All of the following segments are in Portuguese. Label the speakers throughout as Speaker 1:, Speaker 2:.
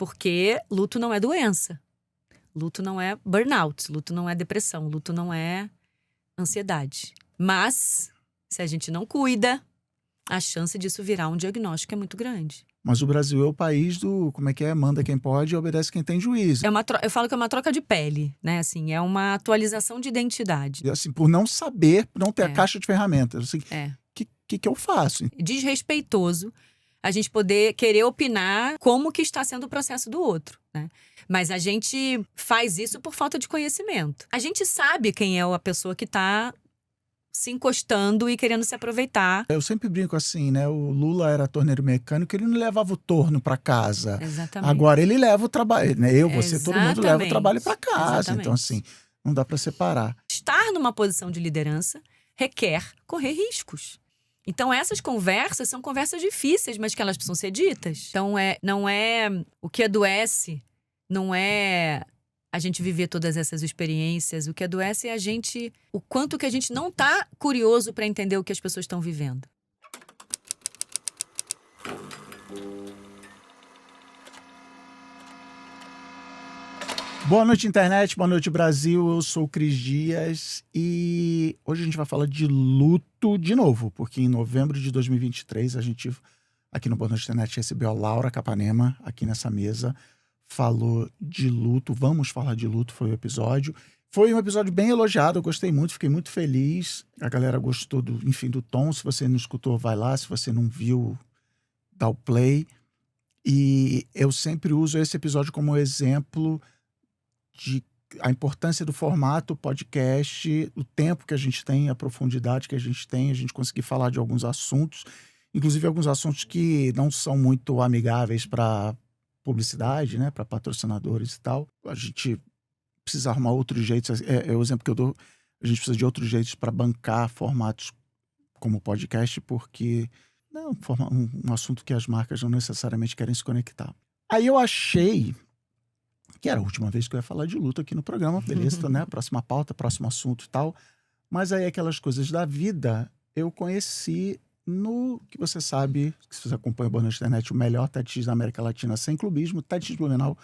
Speaker 1: Porque luto não é doença. Luto não é burnout. Luto não é depressão. Luto não é ansiedade. Mas, se a gente não cuida, a chance disso virar um diagnóstico é muito grande.
Speaker 2: Mas o Brasil é o país do, como é que é? Manda quem pode e obedece quem tem juízo.
Speaker 1: Eu falo que é uma troca de pele, né? Assim, é uma atualização de identidade.
Speaker 2: E assim, por não saber, por não ter a caixa de ferramentas. Assim,
Speaker 1: É.
Speaker 2: que eu faço?
Speaker 1: Desrespeitoso a gente poder querer opinar como que está sendo o processo do outro, né? Mas a gente faz isso por falta de conhecimento. A gente sabe quem é a pessoa que está se encostando e querendo se aproveitar.
Speaker 2: Eu sempre brinco assim, né? O Lula era torneiro mecânico, ele não levava o torno para casa.
Speaker 1: Exatamente.
Speaker 2: Agora ele leva o trabalho, né? Você, todo mundo leva o trabalho para casa.
Speaker 1: Exatamente.
Speaker 2: Então assim, não dá para separar.
Speaker 1: Estar numa posição de liderança requer correr riscos. Então essas conversas são conversas difíceis, mas que elas precisam ser ditas. Então não é o que adoece, não é a gente viver todas essas experiências. O que adoece é o quanto que a gente não tá curioso para entender o que as pessoas estão vivendo.
Speaker 2: Boa noite, internet. Boa noite, Brasil. Eu sou o Cris Dias e hoje a gente vai falar de luto de novo, porque em novembro de 2023 a gente, aqui no Boa Noite Internet, recebeu a Laura Capanema aqui nessa mesa, falou de luto. Vamos falar de luto, foi o episódio. Foi um episódio bem elogiado, eu gostei muito, fiquei muito feliz. A galera gostou do tom. Se você não escutou, vai lá. Se você não viu, dá o play. E eu sempre uso esse episódio como exemplo de a importância do formato podcast, o tempo que a gente tem, a profundidade que a gente tem, a gente conseguir falar de alguns assuntos, inclusive alguns assuntos que não são muito amigáveis para publicidade, né, para patrocinadores e tal. A gente precisa arrumar outros jeitos, é o exemplo que eu dou, a gente precisa de outros jeitos para bancar formatos como podcast, porque não é um assunto que as marcas não necessariamente querem se conectar. Aí eu achei que era a última vez que eu ia falar de luto aqui no programa, beleza, né? Próxima pauta, próximo assunto e tal. Mas aí aquelas coisas da vida, eu conheci no que você sabe, que se você acompanha o Boa Noite Internet, o melhor TEDx da América Latina sem clubismo, TEDx Blumenau.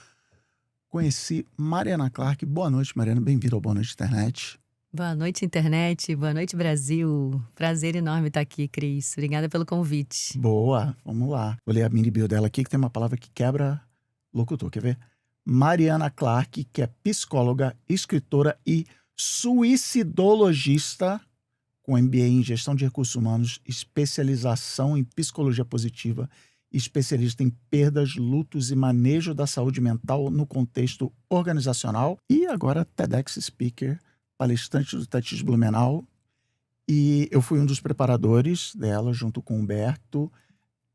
Speaker 2: Conheci Mariana Clark. Boa noite, Mariana. Bem-vinda ao Boa Noite Internet.
Speaker 1: Boa noite, internet. Boa noite, Brasil. Prazer enorme estar aqui, Cris. Obrigada pelo convite.
Speaker 2: Boa, vamos lá. Vou ler a mini bio dela aqui, que tem uma palavra que quebra locutor. Quer ver? Mariana Clark, que é psicóloga, escritora e suicidologista, com MBA em Gestão de Recursos Humanos, especialização em Psicologia Positiva, especialista em perdas, lutos e manejo da saúde mental no contexto organizacional e agora TEDx Speaker, palestrante do TEDx Blumenau. E eu fui um dos preparadores dela, junto com o Humberto.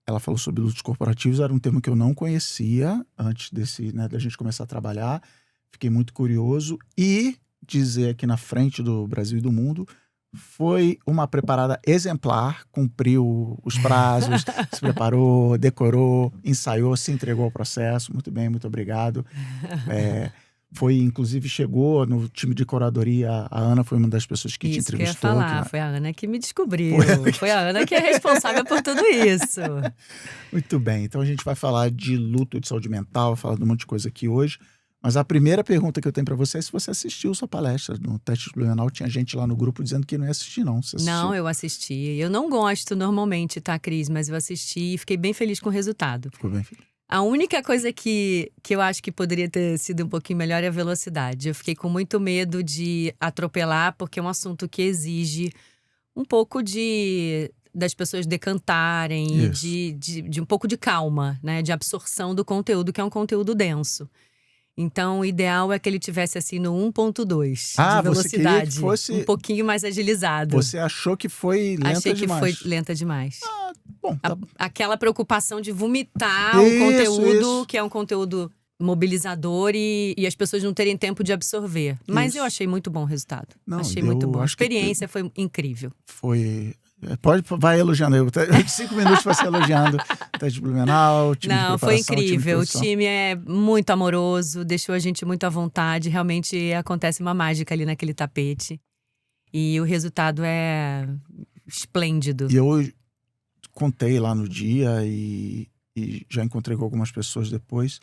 Speaker 2: Ela falou sobre lutos corporativos, era um termo que eu não conhecia antes da gente começar a trabalhar. Fiquei muito curioso e dizer aqui na frente do Brasil e do mundo, foi uma preparada exemplar, cumpriu os prazos, se preparou, decorou, ensaiou, se entregou ao processo. Muito bem, muito obrigado. Inclusive, chegou no time de curadoria, a Ana foi uma das pessoas que te entrevistou.
Speaker 1: Isso que eu ia falar, foi a Ana que me descobriu. Foi a Ana que é responsável por tudo isso.
Speaker 2: Muito bem, então a gente vai falar de luto, de saúde mental, falar de um monte de coisa aqui hoje. Mas a primeira pergunta que eu tenho para você é se você assistiu sua palestra no TEDx Blumenau. Tinha gente lá no grupo dizendo que não ia assistir, não. Você assistiu?
Speaker 1: Não, eu assisti. Eu não gosto normalmente, tá, Cris? Mas eu assisti e fiquei bem feliz com o resultado.
Speaker 2: Ficou bem feliz.
Speaker 1: A única coisa que eu acho que poderia ter sido um pouquinho melhor é a velocidade. Eu fiquei com muito medo de atropelar, porque é um assunto que exige um pouco das pessoas decantarem, de um pouco de calma, né? De absorção do conteúdo, que é um conteúdo denso. Então, o ideal é que ele tivesse assim no 1.2 de velocidade.
Speaker 2: Você queria que fosse
Speaker 1: um pouquinho mais agilizado.
Speaker 2: Você achou que foi lenta demais?
Speaker 1: Achei que foi lenta demais.
Speaker 2: Bom, tá...
Speaker 1: Aquela preocupação de vomitar o conteúdo, que é um conteúdo mobilizador e as pessoas não terem tempo de absorver. Mas eu achei muito bom o resultado. Achei muito bom. A experiência foi incrível.
Speaker 2: Vai elogiando. Eu tenho 5 minutos para ser elogiando. TEDx Blumenau, time de preparação.
Speaker 1: Não, foi incrível. O time é muito amoroso, deixou a gente muito à vontade. Realmente acontece uma mágica ali naquele tapete. E o resultado é esplêndido.
Speaker 2: E eu contei lá no dia e já encontrei com algumas pessoas depois.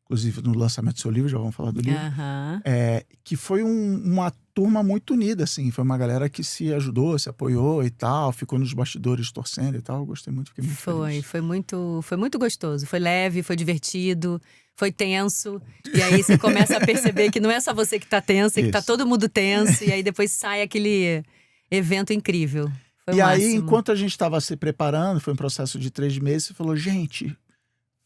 Speaker 2: inclusive no lançamento do seu livro, já vamos falar do livro.
Speaker 1: Aham.
Speaker 2: Que foi uma turma muito unida, assim. Foi uma galera que se ajudou, se apoiou e tal. Ficou nos bastidores torcendo e tal. Eu gostei muito, fiquei muito feliz.
Speaker 1: Foi muito gostoso. Foi leve, foi divertido, foi tenso. E aí você começa a perceber que não é só você que tá tenso, é que tá
Speaker 2: Isso.
Speaker 1: todo mundo tenso. E aí depois sai aquele evento incrível. Foi o
Speaker 2: E aí,
Speaker 1: máximo.
Speaker 2: enquanto a gente estava se preparando, foi um processo de 3 meses, você falou, gente,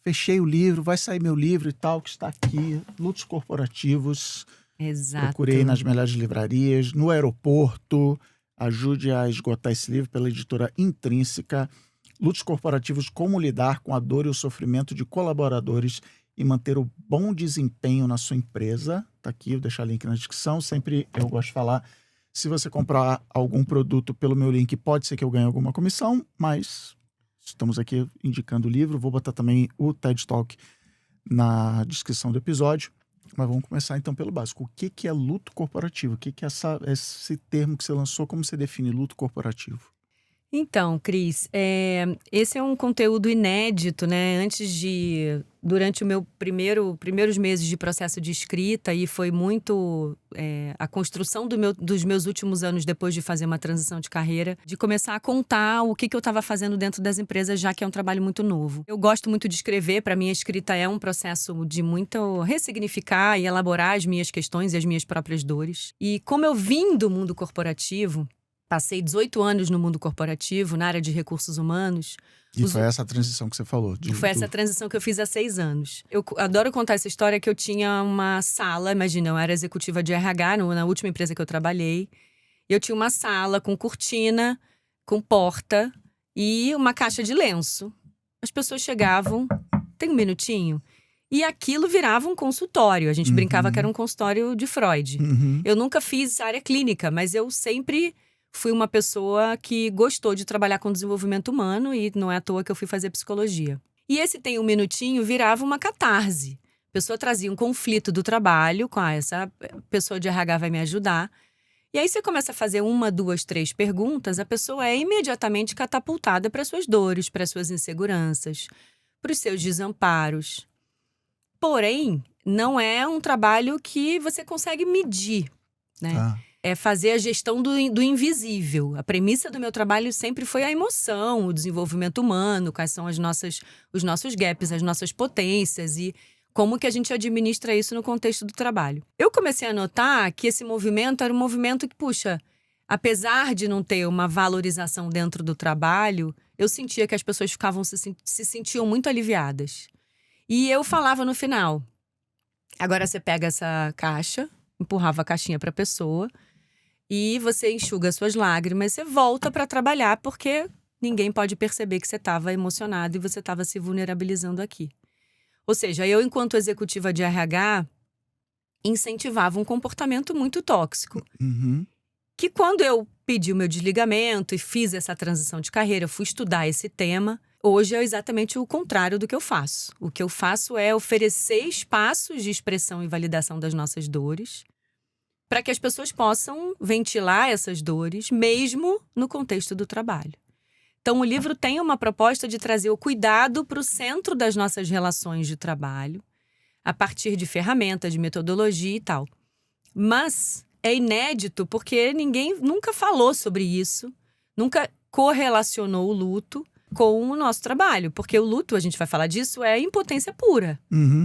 Speaker 2: fechei o livro, vai sair meu livro e tal, que está aqui, Lutos Corporativos.
Speaker 1: Exato.
Speaker 2: Procurei nas melhores livrarias, no aeroporto. Ajude a esgotar esse livro pela editora Intrínseca. Lutos Corporativos, como lidar com a dor e o sofrimento de colaboradores e manter o bom desempenho na sua empresa. Tá aqui, vou deixar o link na descrição. Sempre eu gosto de falar, se você comprar algum produto pelo meu link, pode ser que eu ganhe alguma comissão, mas estamos aqui indicando o livro. Vou botar também o TED Talk na descrição do episódio. Mas vamos começar então pelo básico. O que é luto corporativo? O que é esse termo que você lançou? Como você define luto corporativo?
Speaker 1: Então, Cris, esse é um conteúdo inédito, né? Durante o meu primeiros meses de processo de escrita, e foi muito a construção dos meus últimos anos depois de fazer uma transição de carreira, de começar a contar o que eu estava fazendo dentro das empresas, já que é um trabalho muito novo. Eu gosto muito de escrever, para mim a escrita é um processo de muito ressignificar e elaborar as minhas questões e as minhas próprias dores. E como eu vim do mundo corporativo, passei 18 anos no mundo corporativo, na área de recursos humanos.
Speaker 2: E foi essa transição que você falou?
Speaker 1: Foi essa transição que eu fiz há 6 anos. Eu adoro contar essa história que eu tinha uma sala, imagina, eu era executiva de RH na última empresa que eu trabalhei. Eu tinha uma sala com cortina, com porta e uma caixa de lenço. As pessoas chegavam, tem um minutinho? E aquilo virava um consultório. A gente brincava que era um consultório de Freud. Eu nunca fiz área clínica, mas eu sempre fui uma pessoa que gostou de trabalhar com desenvolvimento humano e não é à toa que eu fui fazer psicologia. E esse tem um minutinho virava uma catarse. A pessoa trazia um conflito do trabalho, essa pessoa de RH vai me ajudar. E aí você começa a fazer 1, 2, 3 perguntas, a pessoa é imediatamente catapultada para suas dores, para suas inseguranças, para os seus desamparos. Porém, não é um trabalho que você consegue medir, né? É fazer a gestão do invisível. A premissa do meu trabalho sempre foi a emoção, o desenvolvimento humano, quais são os nossos gaps, as nossas potências e como que a gente administra isso no contexto do trabalho. Eu comecei a notar que esse movimento era um movimento que, puxa, apesar de não ter uma valorização dentro do trabalho, eu sentia que as pessoas se sentiam muito aliviadas. E eu falava no final, agora você pega essa caixa, empurrava a caixinha para a pessoa, e você enxuga suas lágrimas, você volta para trabalhar, porque ninguém pode perceber que você estava emocionado e você estava se vulnerabilizando aqui. Ou seja, eu, enquanto executiva de RH, incentivava um comportamento muito tóxico. Que quando eu pedi o meu desligamento e fiz essa transição de carreira, fui estudar esse tema, hoje é exatamente o contrário do que eu faço. O que eu faço é oferecer espaços de expressão e validação das nossas dores, para que as pessoas possam ventilar essas dores, mesmo no contexto do trabalho. Então, o livro tem uma proposta de trazer o cuidado para o centro das nossas relações de trabalho, a partir de ferramentas, de metodologia e tal. Mas é inédito porque ninguém nunca falou sobre isso, nunca correlacionou o luto com o nosso trabalho. Porque o luto, a gente vai falar disso, é impotência pura.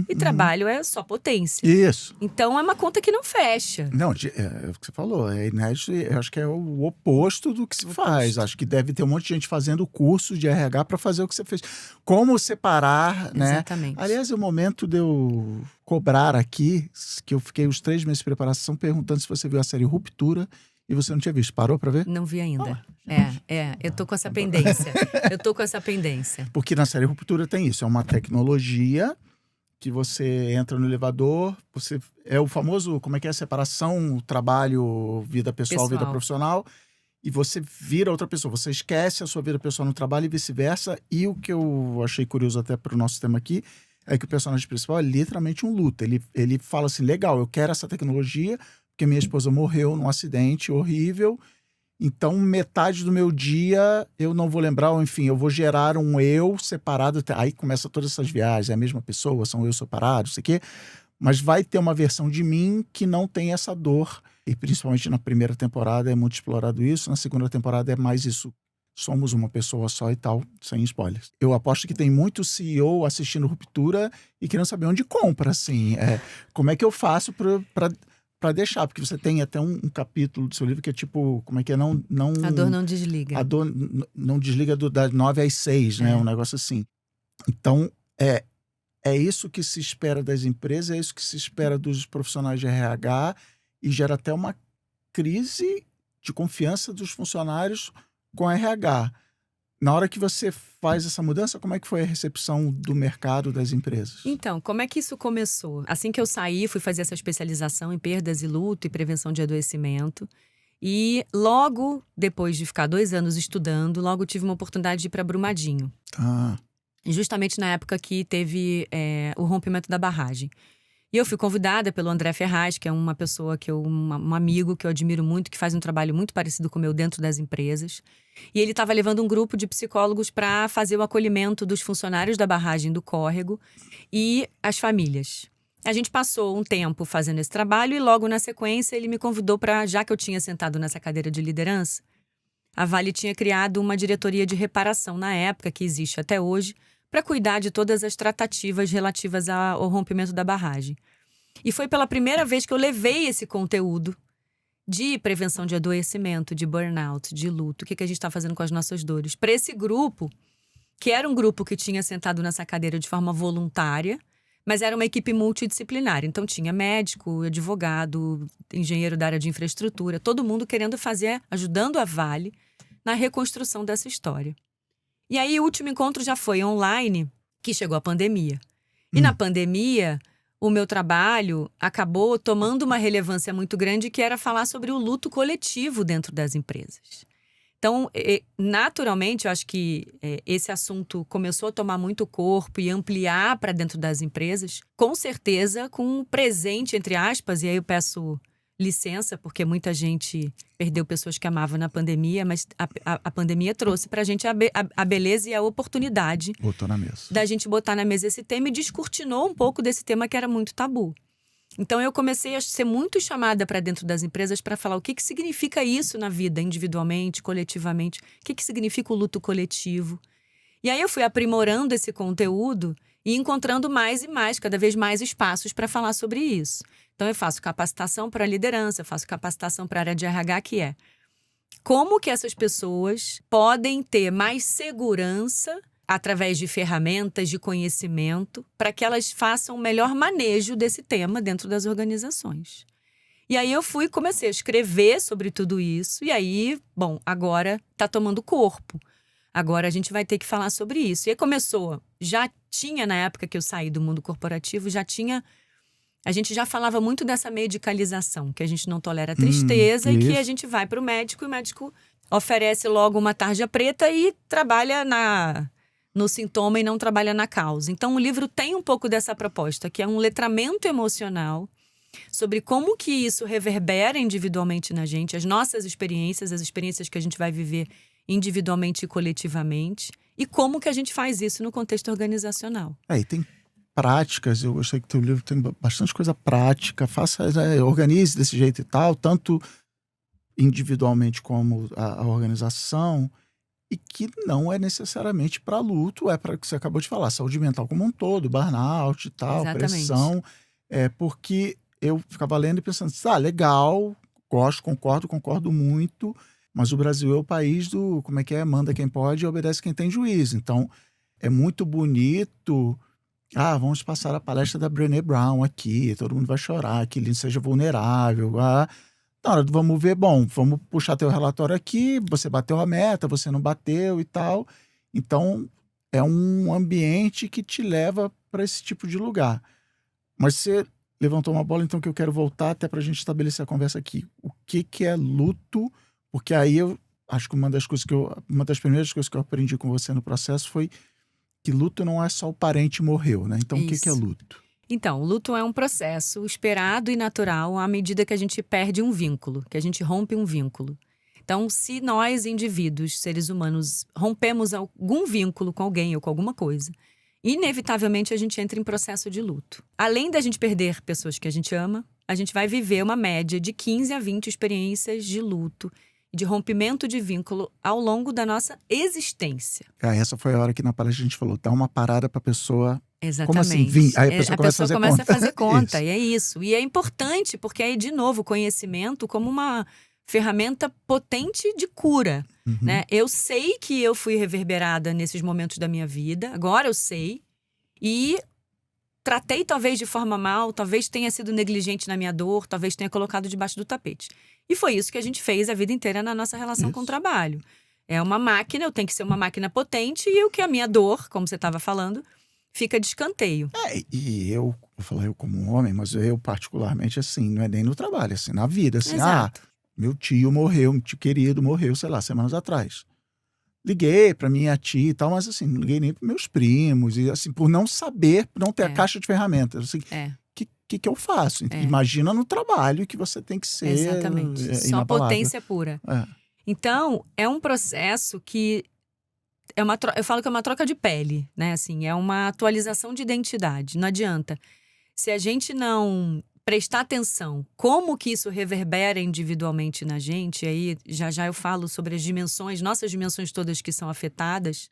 Speaker 1: E trabalho é só potência.
Speaker 2: Isso.
Speaker 1: Então é uma conta que não fecha.
Speaker 2: Não, é o que você falou, é inédito, eu acho que é o oposto do que se faz. Acho que deve ter um monte de gente fazendo curso de RH para fazer o que você fez. Como separar, né?
Speaker 1: Exatamente.
Speaker 2: Aliás, é o momento de eu cobrar aqui, que eu fiquei os 3 meses de preparação perguntando se você viu a série Ruptura e você não tinha visto. Parou para ver?
Speaker 1: Não vi ainda. Eu tô com essa pendência.
Speaker 2: Porque na série Ruptura tem isso, é uma tecnologia que você entra no elevador, você é o famoso, como é que é a separação, trabalho, vida pessoal, vida profissional, e você vira outra pessoa, você esquece a sua vida pessoal no trabalho e vice-versa. E o que eu achei curioso até para o nosso tema aqui, é que o personagem principal é literalmente um luto. Ele fala assim, legal, eu quero essa tecnologia, porque minha esposa morreu num acidente horrível, Então, metade do meu dia eu não vou lembrar, ou enfim, eu vou gerar um eu separado. Aí começa todas essas viagens, é a mesma pessoa, são eu separados, não sei o quê. Mas vai ter uma versão de mim que não tem essa dor. E principalmente na primeira temporada é muito explorado isso, na segunda temporada é mais isso. Somos uma pessoa só e tal, sem spoilers. Eu aposto que tem muito CEO assistindo Ruptura e querendo saber onde compra, assim. Como é que eu faço para deixar? Porque você tem até um capítulo do seu livro que é tipo, como é que é?
Speaker 1: A dor não desliga.
Speaker 2: A dor não desliga das 9 às 6, né? Um negócio assim. Então, é isso que se espera das empresas, é isso que se espera dos profissionais de RH e gera até uma crise de confiança dos funcionários com a RH. Na hora que você faz essa mudança, como é que foi a recepção do mercado, das empresas?
Speaker 1: Então, como é que isso começou? Assim que eu saí, fui fazer essa especialização em perdas e luto e prevenção de adoecimento. E logo depois de ficar 2 anos estudando, logo tive uma oportunidade de ir para Brumadinho.
Speaker 2: Ah,
Speaker 1: Justamente na época que teve o rompimento da barragem. E eu fui convidada pelo André Ferraz, que é uma pessoa um amigo que eu admiro muito, que faz um trabalho muito parecido com o meu dentro das empresas. E ele estava levando um grupo de psicólogos para fazer o acolhimento dos funcionários da barragem do córrego e as famílias. A gente passou um tempo fazendo esse trabalho e logo na sequência ele me convidou para, já que eu tinha sentado nessa cadeira de liderança, a Vale tinha criado uma diretoria de reparação na época, que existe até hoje, para cuidar de todas as tratativas relativas ao rompimento da barragem. E foi pela primeira vez que eu levei esse conteúdo de prevenção de adoecimento, de burnout, de luto, o que a gente está fazendo com as nossas dores, para esse grupo, que era um grupo que tinha sentado nessa cadeira de forma voluntária, mas era uma equipe multidisciplinar. Então tinha médico, advogado, engenheiro da área de infraestrutura, todo mundo querendo fazer, ajudando a Vale na reconstrução dessa história. E aí o último encontro já foi online, que chegou a pandemia. E na pandemia, o meu trabalho acabou tomando uma relevância muito grande, que era falar sobre o luto coletivo dentro das empresas. Então, naturalmente, eu acho que esse assunto começou a tomar muito corpo e ampliar para dentro das empresas, com certeza com um presente, entre aspas, e aí eu peço licença, porque muita gente perdeu pessoas que amavam na pandemia, mas a pandemia trouxe pra gente a beleza e a oportunidade
Speaker 2: botou na mesa.
Speaker 1: da gente botar na mesa esse tema e descortinou um pouco desse tema que era muito tabu. Então eu comecei a ser muito chamada para dentro das empresas para falar o que significa isso na vida, individualmente, coletivamente, o que significa o luto coletivo. E aí eu fui aprimorando esse conteúdo e encontrando mais e mais, cada vez mais espaços para falar sobre isso. Então eu faço capacitação para liderança, eu faço capacitação para a área de RH, que é como que essas pessoas podem ter mais segurança através de ferramentas de conhecimento para que elas façam o melhor manejo desse tema dentro das organizações. E aí eu comecei a escrever sobre tudo isso e aí, bom, agora está tomando corpo. Agora a gente vai ter que falar sobre isso. E aí começou, já tinha na época que eu saí do mundo corporativo, a gente já falava muito dessa medicalização, que a gente não tolera a tristeza e que a gente vai para o médico e o médico oferece logo uma tarja preta e trabalha no sintoma e não trabalha na causa. Então o livro tem um pouco dessa proposta, que é um letramento emocional sobre como que isso reverbera individualmente na gente, as nossas experiências, as experiências que a gente vai viver individualmente e coletivamente, e como que a gente faz isso no contexto organizacional.
Speaker 2: E tem práticas, eu gostei que o teu livro tem bastante coisa prática, organize desse jeito e tal, tanto individualmente como a organização, e que não é necessariamente para luto, é para o que você acabou de falar, saúde mental como um todo, burnout e tal,
Speaker 1: Exatamente.
Speaker 2: pressão, porque eu ficava lendo e pensando, legal, gosto, concordo muito, mas o Brasil é o país do, como é que é, manda quem pode e obedece quem tem juízo. Então, é muito bonito, vamos passar a palestra da Brené Brown aqui, todo mundo vai chorar, que ele seja vulnerável. Na hora do vamos ver, vamos puxar teu relatório aqui, você bateu a meta, você não bateu e tal. Então, é um ambiente que te leva para esse tipo de lugar. Mas você levantou uma bola, então, que eu quero voltar até para a gente estabelecer a conversa aqui. O que é luto? Porque aí eu acho que uma das primeiras coisas que eu aprendi com você no processo foi que luto não é só o parente morreu, né? Então, o que é luto?
Speaker 1: Então, o luto é um processo esperado e natural à medida que a gente perde um vínculo, que a gente rompe um vínculo. Então, se nós, indivíduos, seres humanos, rompemos algum vínculo com alguém ou com alguma coisa, inevitavelmente a gente entra em processo de luto. Além da gente perder pessoas que a gente ama, a gente vai viver uma média de 15 a 20 experiências de luto, de rompimento de vínculo ao longo da nossa existência.
Speaker 2: Essa foi a hora que na palestra a gente falou, dá uma parada pra pessoa.
Speaker 1: Exatamente.
Speaker 2: Como assim? Aí a pessoa começa
Speaker 1: a fazer conta.
Speaker 2: Isso.
Speaker 1: E é isso. E é importante, porque aí, de novo, o conhecimento como uma ferramenta potente de cura. Né? Eu sei que eu fui reverberada nesses momentos da minha vida, agora eu sei. E tratei talvez de forma mal, talvez tenha sido negligente na minha dor, talvez tenha colocado debaixo do tapete. E foi isso que a gente fez a vida inteira na nossa relação com o trabalho. É uma máquina, eu tenho que ser uma máquina potente e o que a minha dor, como você estava falando, fica de escanteio.
Speaker 2: E eu vou falar eu como um homem, mas eu particularmente assim, não é nem no trabalho, assim, na vida, assim,
Speaker 1: Exato.
Speaker 2: meu tio morreu, um tio querido morreu, sei lá, semanas atrás. Liguei pra minha tia e tal, mas assim, não liguei nem pros meus primos, e assim, por não saber, por não ter a caixa de ferramentas, assim, que eu faço? Imagina no trabalho que você tem que ser
Speaker 1: Exatamente. Só potência pura. Então, é um processo que eu falo que é uma troca de pele, né? Assim, é uma atualização de identidade. Não adianta. Se a gente não prestar atenção como que isso reverbera individualmente na gente, aí já eu falo sobre as dimensões, nossas dimensões todas que são afetadas,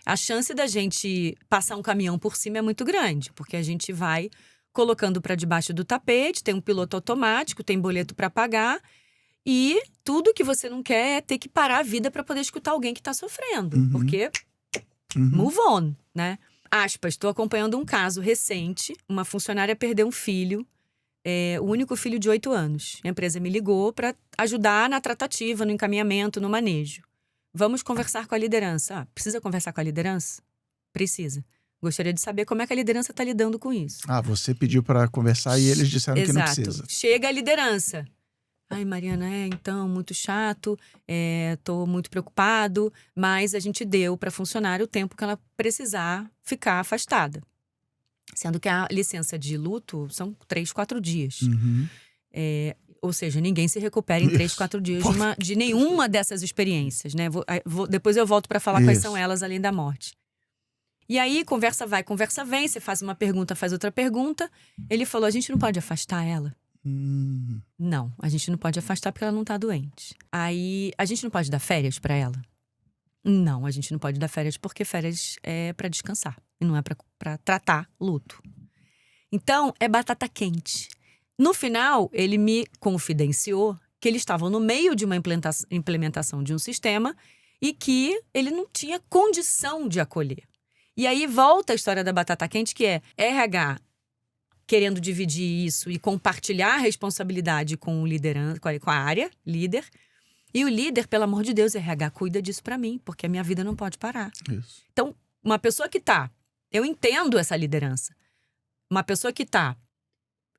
Speaker 1: a chance da gente passar um caminhão por cima é muito grande, porque a gente vai colocando para debaixo do tapete, tem um piloto automático, tem boleto para pagar, e tudo que você não quer é ter que parar a vida para poder escutar alguém que está sofrendo, porque move on, né? Aspas, estou acompanhando um caso recente, uma funcionária perdeu um filho, o único filho de 8 anos. A empresa me ligou para ajudar na tratativa, no encaminhamento, no manejo. Vamos conversar com a liderança. Precisa conversar com a liderança? Precisa. Gostaria de saber como é que a liderança está lidando com isso.
Speaker 2: Você pediu para conversar e eles disseram que não precisa.
Speaker 1: Chega a liderança. Ai, Mariana, então, muito chato, tô muito preocupado, mas a gente deu para a funcionária o tempo que ela precisar ficar afastada. Sendo que a licença de luto são 3, 4 dias. Ou seja, ninguém se recupera em 3, 4 dias de nenhuma dessas experiências, né? Depois eu volto para falar quais são elas além da morte. E aí, conversa vai, conversa vem, você faz uma pergunta, faz outra pergunta. Ele falou, a gente não pode afastar ela? Não, a gente não pode afastar porque ela não tá doente. Aí, a gente não pode dar férias para ela? Não, a gente não pode dar férias porque férias é para descansar e não é para tratar luto. Então, é batata quente. No final, ele me confidenciou que eles estavam no meio de uma implementação de um sistema e que ele não tinha condição de acolher. E aí volta a história da batata quente, que é RH querendo dividir isso e compartilhar a responsabilidade com o liderança, com a área, líder. E o líder, pelo amor de Deus, RH, cuida disso pra mim, porque a minha vida não pode parar.
Speaker 2: Isso.
Speaker 1: Então, uma pessoa que eu entendo essa liderança, uma pessoa que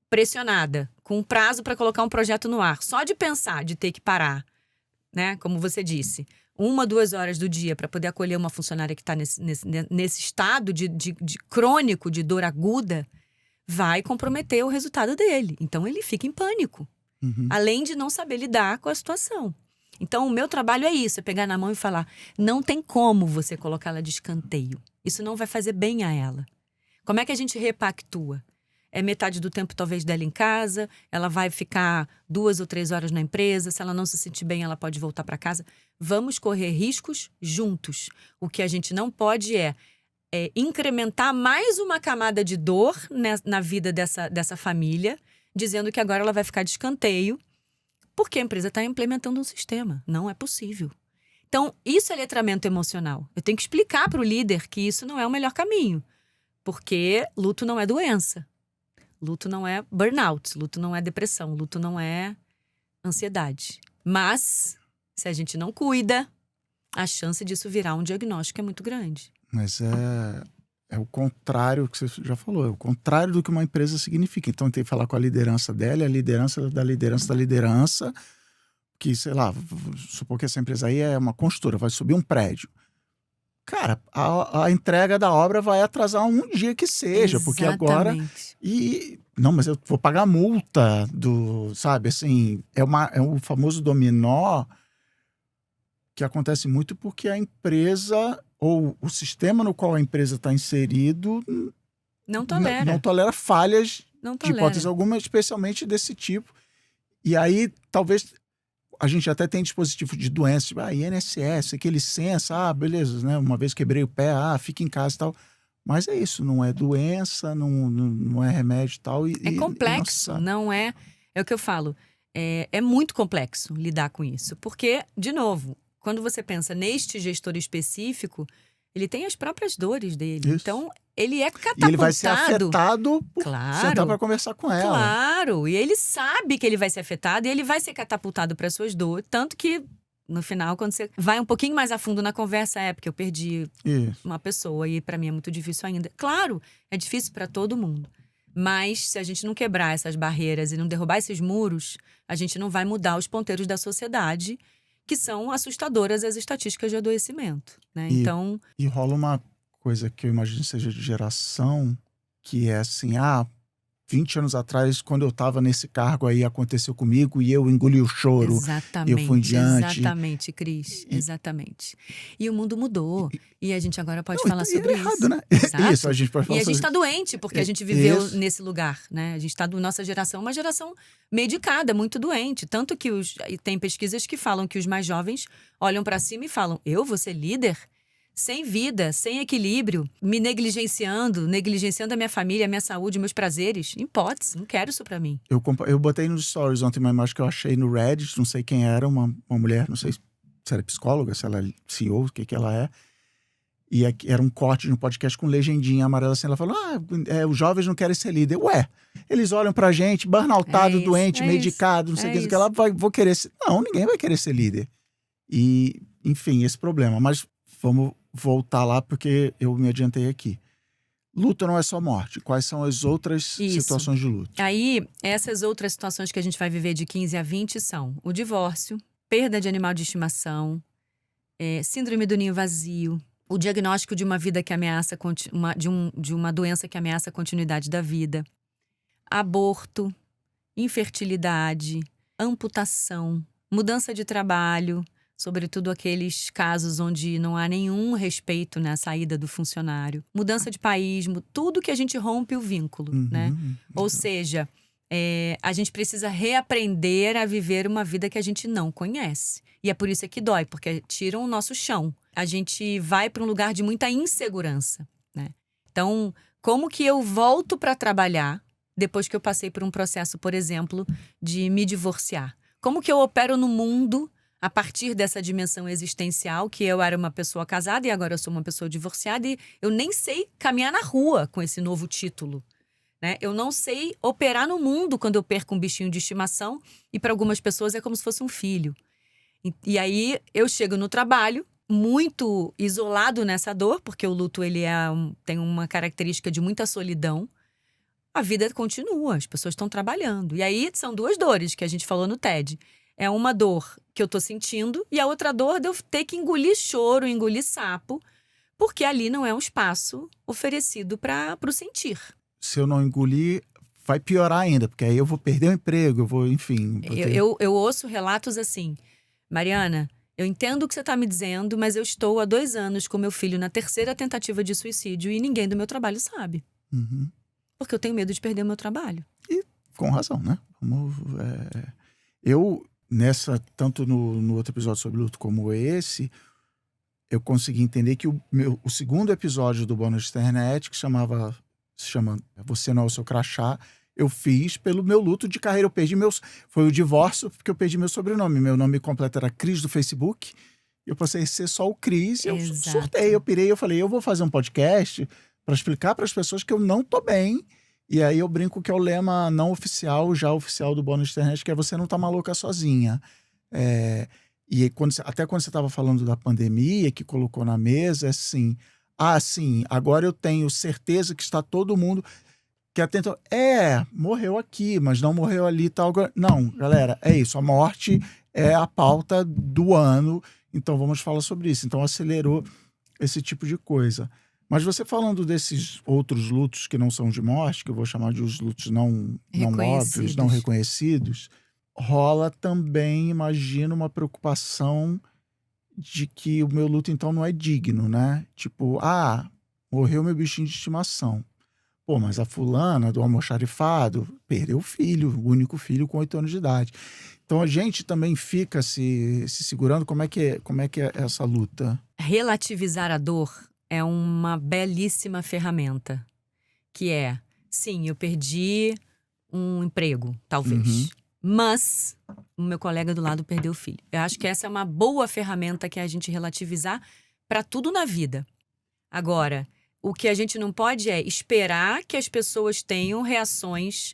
Speaker 1: pressionada, com um prazo para colocar um projeto no ar, só de pensar, de ter que parar, né? Como você disse, 1, 2 horas do dia para poder acolher uma funcionária que está nesse estado de crônico, de dor aguda, vai comprometer o resultado dele. Então, ele fica em pânico. Além de não saber lidar com a situação. Então, o meu trabalho é isso, é pegar na mão e falar, não tem como você colocá-la de escanteio. Isso não vai fazer bem a ela. Como é que a gente repactua? É metade do tempo, talvez, dela em casa, ela vai ficar 2 ou 3 horas na empresa, se ela não se sentir bem, ela pode voltar para casa. Vamos correr riscos juntos. O que a gente não pode é incrementar mais uma camada de dor na vida dessa família, dizendo que agora ela vai ficar de escanteio, porque a empresa está implementando um sistema. Não é possível. Então, isso é letramento emocional. Eu tenho que explicar para o líder que isso não é o melhor caminho, porque luto não é doença. Luto não é burnout, luto não é depressão, luto não é ansiedade. Mas, se a gente não cuida, a chance disso virar um diagnóstico é muito grande.
Speaker 2: Mas é o contrário que você já falou, é o contrário do que uma empresa significa. Então tem que falar com a liderança dela, a liderança da liderança da liderança, que, sei lá, supor que essa empresa aí é uma construtora, vai subir um prédio. Cara, a entrega da obra vai atrasar um dia que seja, porque agora... Não, mas eu vou pagar a multa sabe, assim, é o famoso dominó que acontece muito porque a empresa ou o sistema no qual a empresa está inserido
Speaker 1: Não tolera.
Speaker 2: não tolera falhas
Speaker 1: Não
Speaker 2: de hipótese
Speaker 1: tolera.
Speaker 2: alguma, especialmente desse tipo. E aí, talvez, a gente até tem dispositivo de doença, tipo, INSS, que licença, beleza, né? Uma vez quebrei o pé, fica em casa e tal. Mas é isso, não é doença, não é remédio e tal.
Speaker 1: É complexo, não é... É o que eu falo, é muito complexo lidar com isso. Porque, de novo, quando você pensa neste gestor específico, ele tem as próprias dores dele.
Speaker 2: Isso.
Speaker 1: Então, ele é catapultado.
Speaker 2: E ele vai ser afetado por
Speaker 1: Claro.
Speaker 2: sentar para conversar com ela.
Speaker 1: Claro, e ele sabe que ele vai ser afetado e ele vai ser catapultado para suas dores. Tanto que, no final, quando você vai um pouquinho mais a fundo na conversa, porque eu perdi uma pessoa e para mim é muito difícil ainda. Claro, é difícil para todo mundo. Mas se a gente não quebrar essas barreiras e não derrubar esses muros, a gente não vai mudar os ponteiros da sociedade, que são assustadoras as estatísticas de adoecimento, né? Então...
Speaker 2: E rola uma coisa que eu imagino seja de geração, que é assim, 20 anos atrás, quando eu estava nesse cargo aí, aconteceu comigo e eu engoli o choro.
Speaker 1: Exatamente,
Speaker 2: eu fui em diante.
Speaker 1: Exatamente, Cris. Exatamente. E o mundo mudou. E a gente agora pode falar sobre isso.
Speaker 2: Errado, né?
Speaker 1: Exato.
Speaker 2: Isso, a gente pode falar
Speaker 1: e a gente
Speaker 2: sobre...
Speaker 1: está doente, porque a gente viveu nesse lugar, né? A gente está, nossa geração, uma geração medicada, muito doente. Tanto que tem pesquisas que falam que os mais jovens olham para cima e falam, eu vou ser líder? Sem vida, sem equilíbrio, me negligenciando a minha família, a minha saúde, meus prazeres. Hipótese, não quero isso pra mim.
Speaker 2: Eu botei nos stories ontem uma imagem que eu achei no Reddit, não sei quem era, uma mulher, não sei se ela é psicóloga, se ela é CEO, o que ela é. E era um corte de um podcast com legendinha amarela assim, ela falou, os jovens não querem ser líder. Ué, eles olham pra gente, burnoutado, doente, medicado, não sei o que ela vou querer ser... Não, ninguém vai querer ser líder. E, enfim, esse problema. Mas vamos voltar lá porque eu me adiantei aqui. Luto não é só morte. Quais são as outras situações de luto?
Speaker 1: Aí, essas outras situações que a gente vai viver de 15 a 20 são o divórcio, perda de animal de estimação, síndrome do ninho vazio, o diagnóstico de uma vida que ameaça de uma doença que ameaça a continuidade da vida, aborto, infertilidade, amputação, mudança de trabalho, sobretudo aqueles casos onde não há nenhum respeito na saída do funcionário. Mudança de país, tudo que a gente rompe o vínculo, né? Ou seja, a gente precisa reaprender a viver uma vida que a gente não conhece. E é por isso que dói, porque tiram o nosso chão. A gente vai para um lugar de muita insegurança, né? Então, como que eu volto para trabalhar depois que eu passei por um processo, por exemplo, de me divorciar? Como que eu opero no mundo a partir dessa dimensão existencial, que eu era uma pessoa casada e agora eu sou uma pessoa divorciada e eu nem sei caminhar na rua com esse novo título, né? Eu não sei operar no mundo quando eu perco um bichinho de estimação e para algumas pessoas é como se fosse um filho. E aí eu chego no trabalho muito isolado nessa dor, porque o luto ele tem uma característica de muita solidão. A vida continua, as pessoas estão trabalhando. E aí são duas dores que a gente falou no TED. É uma dor que eu tô sentindo e a outra dor de eu ter que engolir choro, engolir sapo, porque ali não é um espaço oferecido para o sentir.
Speaker 2: Se eu não engolir, vai piorar ainda, porque aí eu vou perder o emprego, eu vou, enfim...
Speaker 1: Eu ouço relatos assim, Mariana, eu entendo o que você está me dizendo, mas eu estou há 2 anos com meu filho na 3ª tentativa de suicídio e ninguém do meu trabalho sabe. Porque eu tenho medo de perder o meu trabalho.
Speaker 2: E com razão, né? Eu... tanto no outro episódio sobre luto como esse, eu consegui entender que o segundo episódio do Bônus de Internet, que se chama Você Não é o Seu Crachá, eu fiz pelo meu luto de carreira. Foi o divórcio, porque eu perdi meu sobrenome. Meu nome completo era Cris do Facebook. Eu passei a ser só o Cris. Eu surtei, eu pirei, eu falei, eu vou fazer um podcast para explicar para as pessoas que eu não tô bem. E aí eu brinco que é o lema não oficial, já oficial do Bônus de Internet, que é você não tá maluca sozinha. E até quando você estava falando da pandemia, que colocou na mesa, é assim, sim, agora eu tenho certeza que está todo mundo que atenta, morreu aqui, mas não morreu ali e tal. Não, galera, é isso, a morte é a pauta do ano, então vamos falar sobre isso. Então acelerou esse tipo de coisa. Mas você falando desses outros lutos que não são de morte, que eu vou chamar de os lutos não óbvios, não reconhecidos, rola também, imagino, uma preocupação de que o meu luto, então, não é digno, né? Tipo, morreu meu bichinho de estimação. Pô, mas a fulana do almoxarifado perdeu o filho, o único filho com 8 anos de idade. Então a gente também fica se segurando. Como é que é essa luta?
Speaker 1: Relativizar a dor é uma belíssima ferramenta. Que é, sim, eu perdi um emprego, talvez. Mas o meu colega do lado perdeu o filho. Eu acho que essa é uma boa ferramenta que é a gente relativizar para tudo na vida. Agora, o que a gente não pode é esperar que as pessoas tenham reações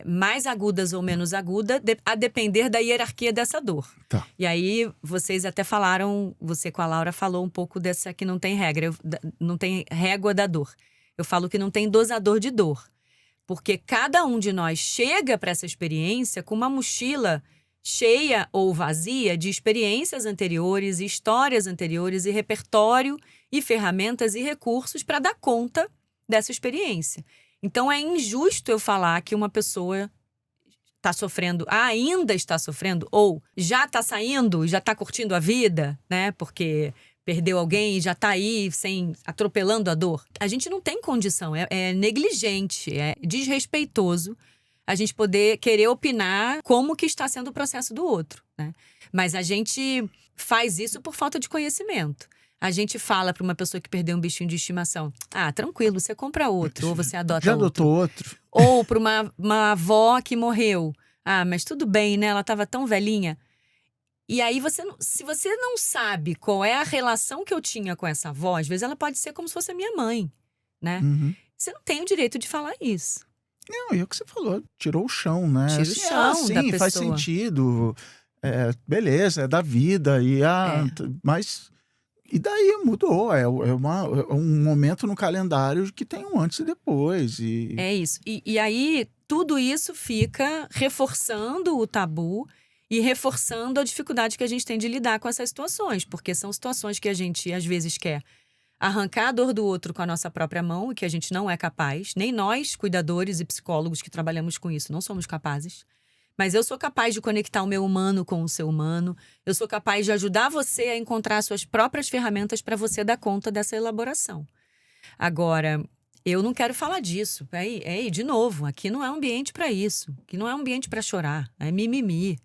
Speaker 1: mais agudas ou menos agudas, a depender da hierarquia dessa dor.
Speaker 2: Tá.
Speaker 1: E aí, vocês até falaram, você com a Laura falou um pouco dessa que não tem regra, não tem régua da dor. Eu falo que não tem dosador de dor. Porque cada um de nós chega para essa experiência com uma mochila cheia ou vazia de experiências anteriores, histórias anteriores e repertório e ferramentas e recursos para dar conta dessa experiência. Então é injusto eu falar que uma pessoa está sofrendo, ainda está sofrendo, ou já está saindo, já está curtindo a vida, né? Porque perdeu alguém e já está aí atropelando a dor. A gente não tem condição, é negligente, é desrespeitoso a gente poder querer opinar como que está sendo o processo do outro, né? Mas a gente faz isso por falta de conhecimento. A gente fala para uma pessoa que perdeu um bichinho de estimação, tranquilo, você compra outro, ou você adota
Speaker 2: Já
Speaker 1: outro.
Speaker 2: adotou outro.
Speaker 1: Ou para uma avó que morreu. Mas tudo bem, né? Ela estava tão velhinha. E aí, se você não sabe qual é a relação que eu tinha com essa avó, às vezes ela pode ser como se fosse a minha mãe, né? Você não tem o direito de falar isso.
Speaker 2: Não, e é o que você falou, tirou o chão, né?
Speaker 1: Tira o chão da pessoa.
Speaker 2: Faz sentido. Beleza, é da vida. Mas... E daí mudou, é um momento no calendário que tem um antes e depois.
Speaker 1: É isso. E aí, tudo isso fica reforçando o tabu e reforçando a dificuldade que a gente tem de lidar com essas situações. Porque são situações que a gente, às vezes, quer arrancar a dor do outro com a nossa própria mão, e que a gente não é capaz. Nem nós, cuidadores e psicólogos que trabalhamos com isso, não somos capazes. Mas eu sou capaz de conectar o meu humano com o seu humano. Eu sou capaz de ajudar você a encontrar suas próprias ferramentas para você dar conta dessa elaboração. Agora, eu não quero falar disso. De novo, aqui não é ambiente para isso. Aqui não é ambiente para chorar. É mimimi,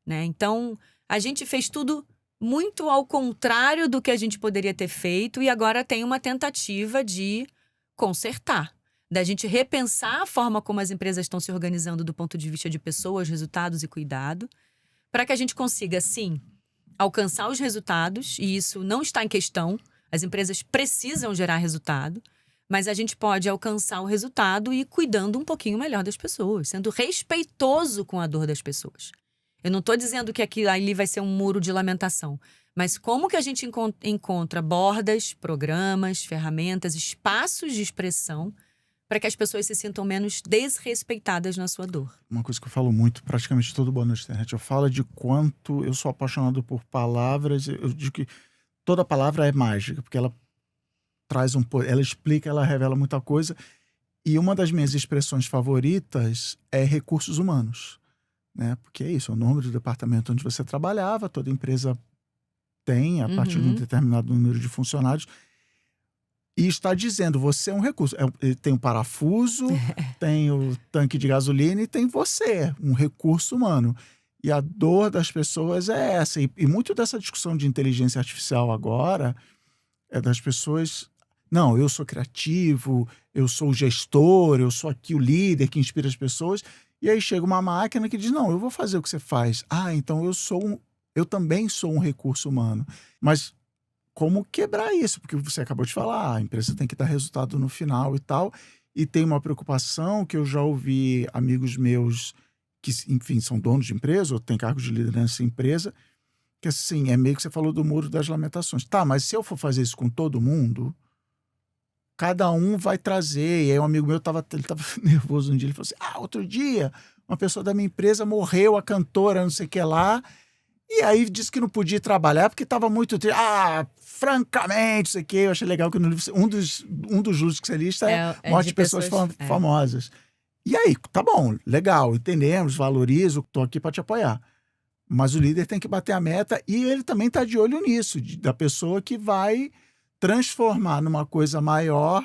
Speaker 1: né? Então, a gente fez tudo muito ao contrário do que a gente poderia ter feito, e agora tem uma tentativa de consertar. Da gente repensar a forma como as empresas estão se organizando do ponto de vista de pessoas, resultados e cuidado, para que a gente consiga, sim, alcançar os resultados, e isso não está em questão, as empresas precisam gerar resultado, mas a gente pode alcançar o resultado e cuidando um pouquinho melhor das pessoas, sendo respeitoso com a dor das pessoas. Eu não estou dizendo que aquilo ali vai ser um muro de lamentação, mas como que a gente encontra bordas, programas, ferramentas, espaços de expressão para que as pessoas se sintam menos desrespeitadas na sua dor.
Speaker 2: Uma coisa que eu falo muito, praticamente todo Boa Noite Internet, eu falo de quanto eu sou apaixonado por palavras. Eu digo que toda palavra é mágica, porque ela traz ela explica, ela revela muita coisa. E uma das minhas expressões favoritas é recursos humanos, né? Porque é isso, é o nome do departamento onde você trabalhava, toda empresa tem, a partir de um determinado número de funcionários. E está dizendo, você é um recurso. Tem o parafuso, tem o tanque de gasolina e tem você, um recurso humano. E a dor das pessoas é essa. E muito dessa discussão de inteligência artificial agora é das pessoas... Não, eu sou criativo, eu sou o gestor, eu sou aqui o líder que inspira as pessoas. E aí chega uma máquina que diz, não, eu vou fazer o que você faz. Então eu também sou um recurso humano. Mas... como quebrar isso? Porque você acabou de falar, a empresa tem que dar resultado no final e tal. E tem uma preocupação que eu já ouvi amigos meus que, enfim, são donos de empresa ou têm cargos de liderança em empresa, que assim, é meio que você falou do muro das lamentações. Tá, mas se eu for fazer isso com todo mundo, cada um vai trazer. E aí um amigo meu, ele tava nervoso um dia, ele falou assim, outro dia uma pessoa da minha empresa morreu, a cantora, não sei o que lá, e aí disse que não podia trabalhar porque estava muito triste. Francamente, isso aqui, eu achei legal que no livro, um dos juros que você lista é morte de pessoas famosas. E aí, tá bom, legal, entendemos, valorizo, estou aqui para te apoiar. Mas o líder tem que bater a meta e ele também está de olho nisso, da pessoa que vai transformar numa coisa maior,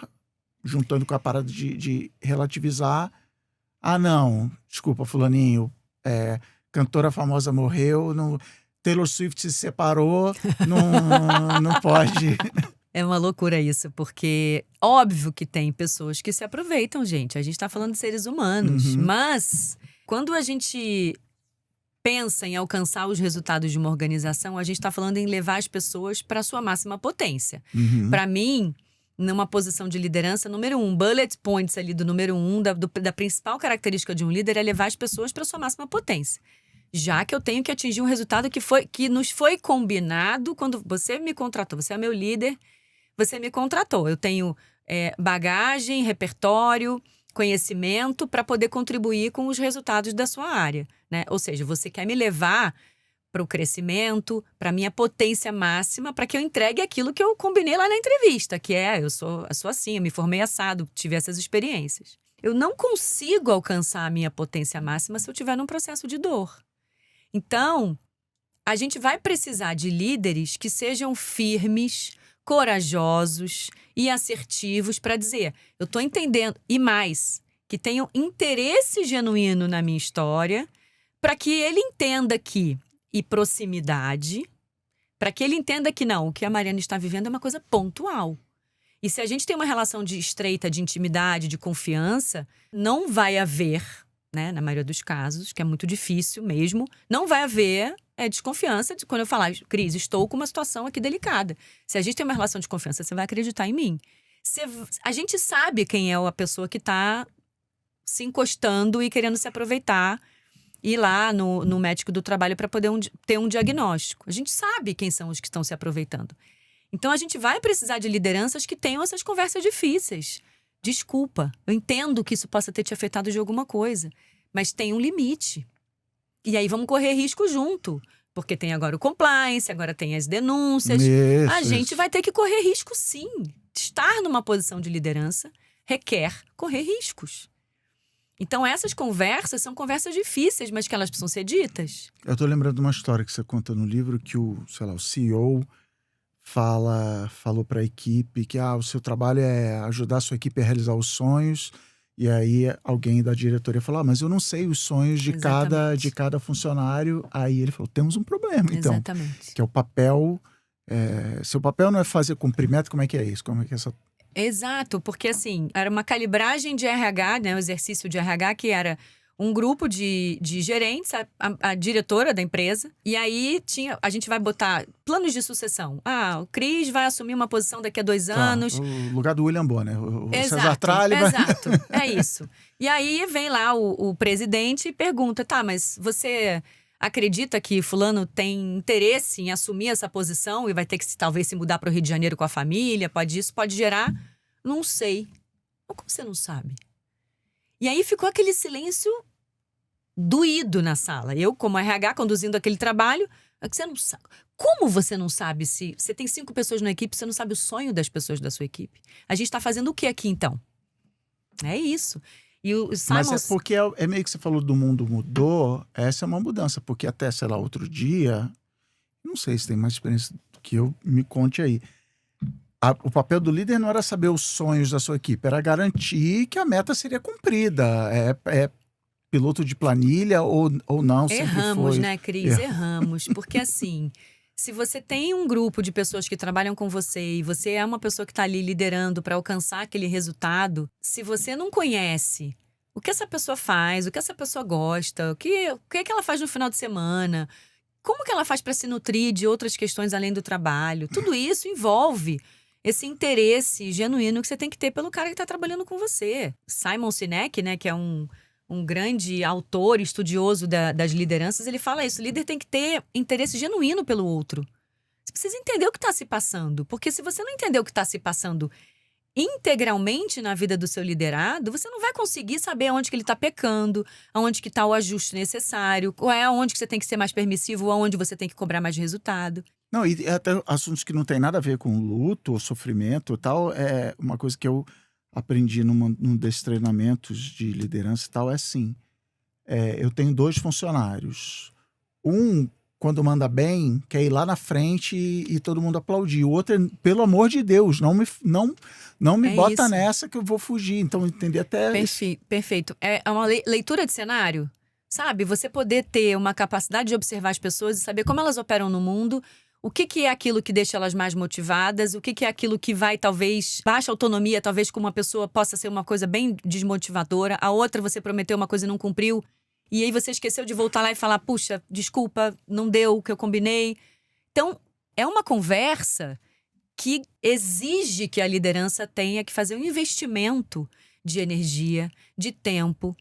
Speaker 2: juntando com a parada de relativizar. Ah, não, desculpa, fulaninho, cantora famosa morreu, não, Taylor Swift se separou, não pode.
Speaker 1: É uma loucura isso, porque óbvio que tem pessoas que se aproveitam, gente. A gente tá falando de seres humanos.
Speaker 2: Uhum.
Speaker 1: Mas quando a gente pensa em alcançar os resultados de uma organização, a gente tá falando em levar as pessoas para sua máxima potência.
Speaker 2: Uhum.
Speaker 1: Para mim, numa posição de liderança, número 1, bullet points ali do número 1, da principal característica de um líder é levar as pessoas para sua máxima potência. Já que eu tenho que atingir um resultado que nos foi combinado quando você me contratou. Você é meu líder, você me contratou. Eu tenho bagagem, repertório, conhecimento para poder contribuir com os resultados da sua área, né? Ou seja, você quer me levar para o crescimento, para a minha potência máxima, para que eu entregue aquilo que eu combinei lá na entrevista, que eu sou assim, eu me formei assado, tive essas experiências. Eu não consigo alcançar a minha potência máxima se eu estiver num processo de dor. Então, a gente vai precisar de líderes que sejam firmes, corajosos e assertivos para dizer, eu estou entendendo, e mais, que tenham interesse genuíno na minha história, para que ele entenda que, e proximidade, para que ele entenda que não, o que a Mariana está vivendo é uma coisa pontual. E se a gente tem uma relação de estreita, de intimidade, de confiança, não vai haver, né, na maioria dos casos, que é muito difícil mesmo, não vai haver desconfiança de quando eu falar, Cris, estou com uma situação aqui delicada. Se a gente tem uma relação de confiança, você vai acreditar em mim. A gente sabe quem é a pessoa que está se encostando e querendo se aproveitar, ir lá no médico do trabalho para poder ter um diagnóstico. A gente sabe quem são os que estão se aproveitando. Então, a gente vai precisar de lideranças que tenham essas conversas difíceis. Desculpa, eu entendo que isso possa ter te afetado de alguma coisa, mas tem um limite. E aí vamos correr risco junto, porque tem agora o compliance, agora tem as denúncias. A gente vai ter que correr risco sim. Estar numa posição de liderança requer correr riscos. Então essas conversas são conversas difíceis, mas que elas precisam ser ditas.
Speaker 2: Eu tô lembrando de uma história que você conta no livro que o CEO falou para a equipe que o seu trabalho é ajudar a sua equipe a realizar os sonhos. E aí alguém da diretoria falou, mas eu não sei os sonhos de cada funcionário. Aí ele falou, temos um problema então.
Speaker 1: Exatamente.
Speaker 2: Que é o papel, seu papel não é fazer cumprimento, como é que é isso? Como é que é essa...
Speaker 1: Exato, porque assim, era uma calibragem de RH, né, o exercício de RH, que era um grupo de gerentes, a diretora da empresa. E aí a gente vai botar planos de sucessão. O Cris vai assumir uma posição daqui a 2 anos.
Speaker 2: O lugar do William Bonner. O
Speaker 1: Exato,
Speaker 2: César Tralli vai...
Speaker 1: Exato, é isso. E aí vem lá o presidente e pergunta, mas você acredita que fulano tem interesse em assumir essa posição e vai ter que talvez se mudar para o Rio de Janeiro com a família? Isso pode gerar? Não sei. Como você não sabe? E aí ficou aquele silêncio doído na sala. Eu, como RH, conduzindo aquele trabalho, você não sabe. Como você não sabe se você tem 5 pessoas na equipe, você não sabe o sonho das pessoas da sua equipe? A gente está fazendo o que aqui, então? É isso. E o Simon...
Speaker 2: Mas é porque é meio que você falou do mundo mudou, essa é uma mudança, porque até, sei lá, outro dia, não sei se tem mais experiência do que eu, me conte aí. O papel do líder não era saber os sonhos da sua equipe, era garantir que a meta seria cumprida. Piloto de planilha ou não, sempre
Speaker 1: Erramos,
Speaker 2: foi.
Speaker 1: né, Cris? Erramos. Porque assim, se você tem um grupo de pessoas que trabalham com você e você é uma pessoa que está ali liderando para alcançar aquele resultado, se você não conhece o que essa pessoa faz, o que essa pessoa gosta, o que é que ela faz no final de semana, como que ela faz para se nutrir de outras questões além do trabalho, tudo isso envolve esse interesse genuíno que você tem que ter pelo cara que está trabalhando com você. Simon Sinek, né, que é um grande autor, estudioso das lideranças, ele fala isso. O líder tem que ter interesse genuíno pelo outro. Você precisa entender o que está se passando. Porque se você não entender o que está se passando integralmente na vida do seu liderado, você não vai conseguir saber aonde que ele está pecando, aonde que está o ajuste necessário, aonde que você tem que ser mais permissivo, aonde você tem que cobrar mais resultado.
Speaker 2: Não, e até assuntos que não tem nada a ver com luto ou sofrimento e tal, é uma coisa que eu aprendi num desses treinamentos de liderança e tal, é assim, eu tenho 2 funcionários. quando manda bem, quer ir lá na frente e todo mundo aplaudir. O outro é, pelo amor de Deus, não me bota
Speaker 1: isso.
Speaker 2: nessa que eu vou fugir. Então, entender até...
Speaker 1: Perfeito. É uma leitura de cenário, sabe? Você poder ter uma capacidade de observar as pessoas e saber como elas operam no mundo, o que é aquilo que deixa elas mais motivadas, o que é aquilo que vai, talvez, baixa autonomia, talvez com uma pessoa possa ser uma coisa bem desmotivadora, a outra você prometeu uma coisa e não cumpriu, e aí você esqueceu de voltar lá e falar, puxa, desculpa, não deu o que eu combinei. Então, é uma conversa que exige que a liderança tenha que fazer um investimento de energia, de tempo.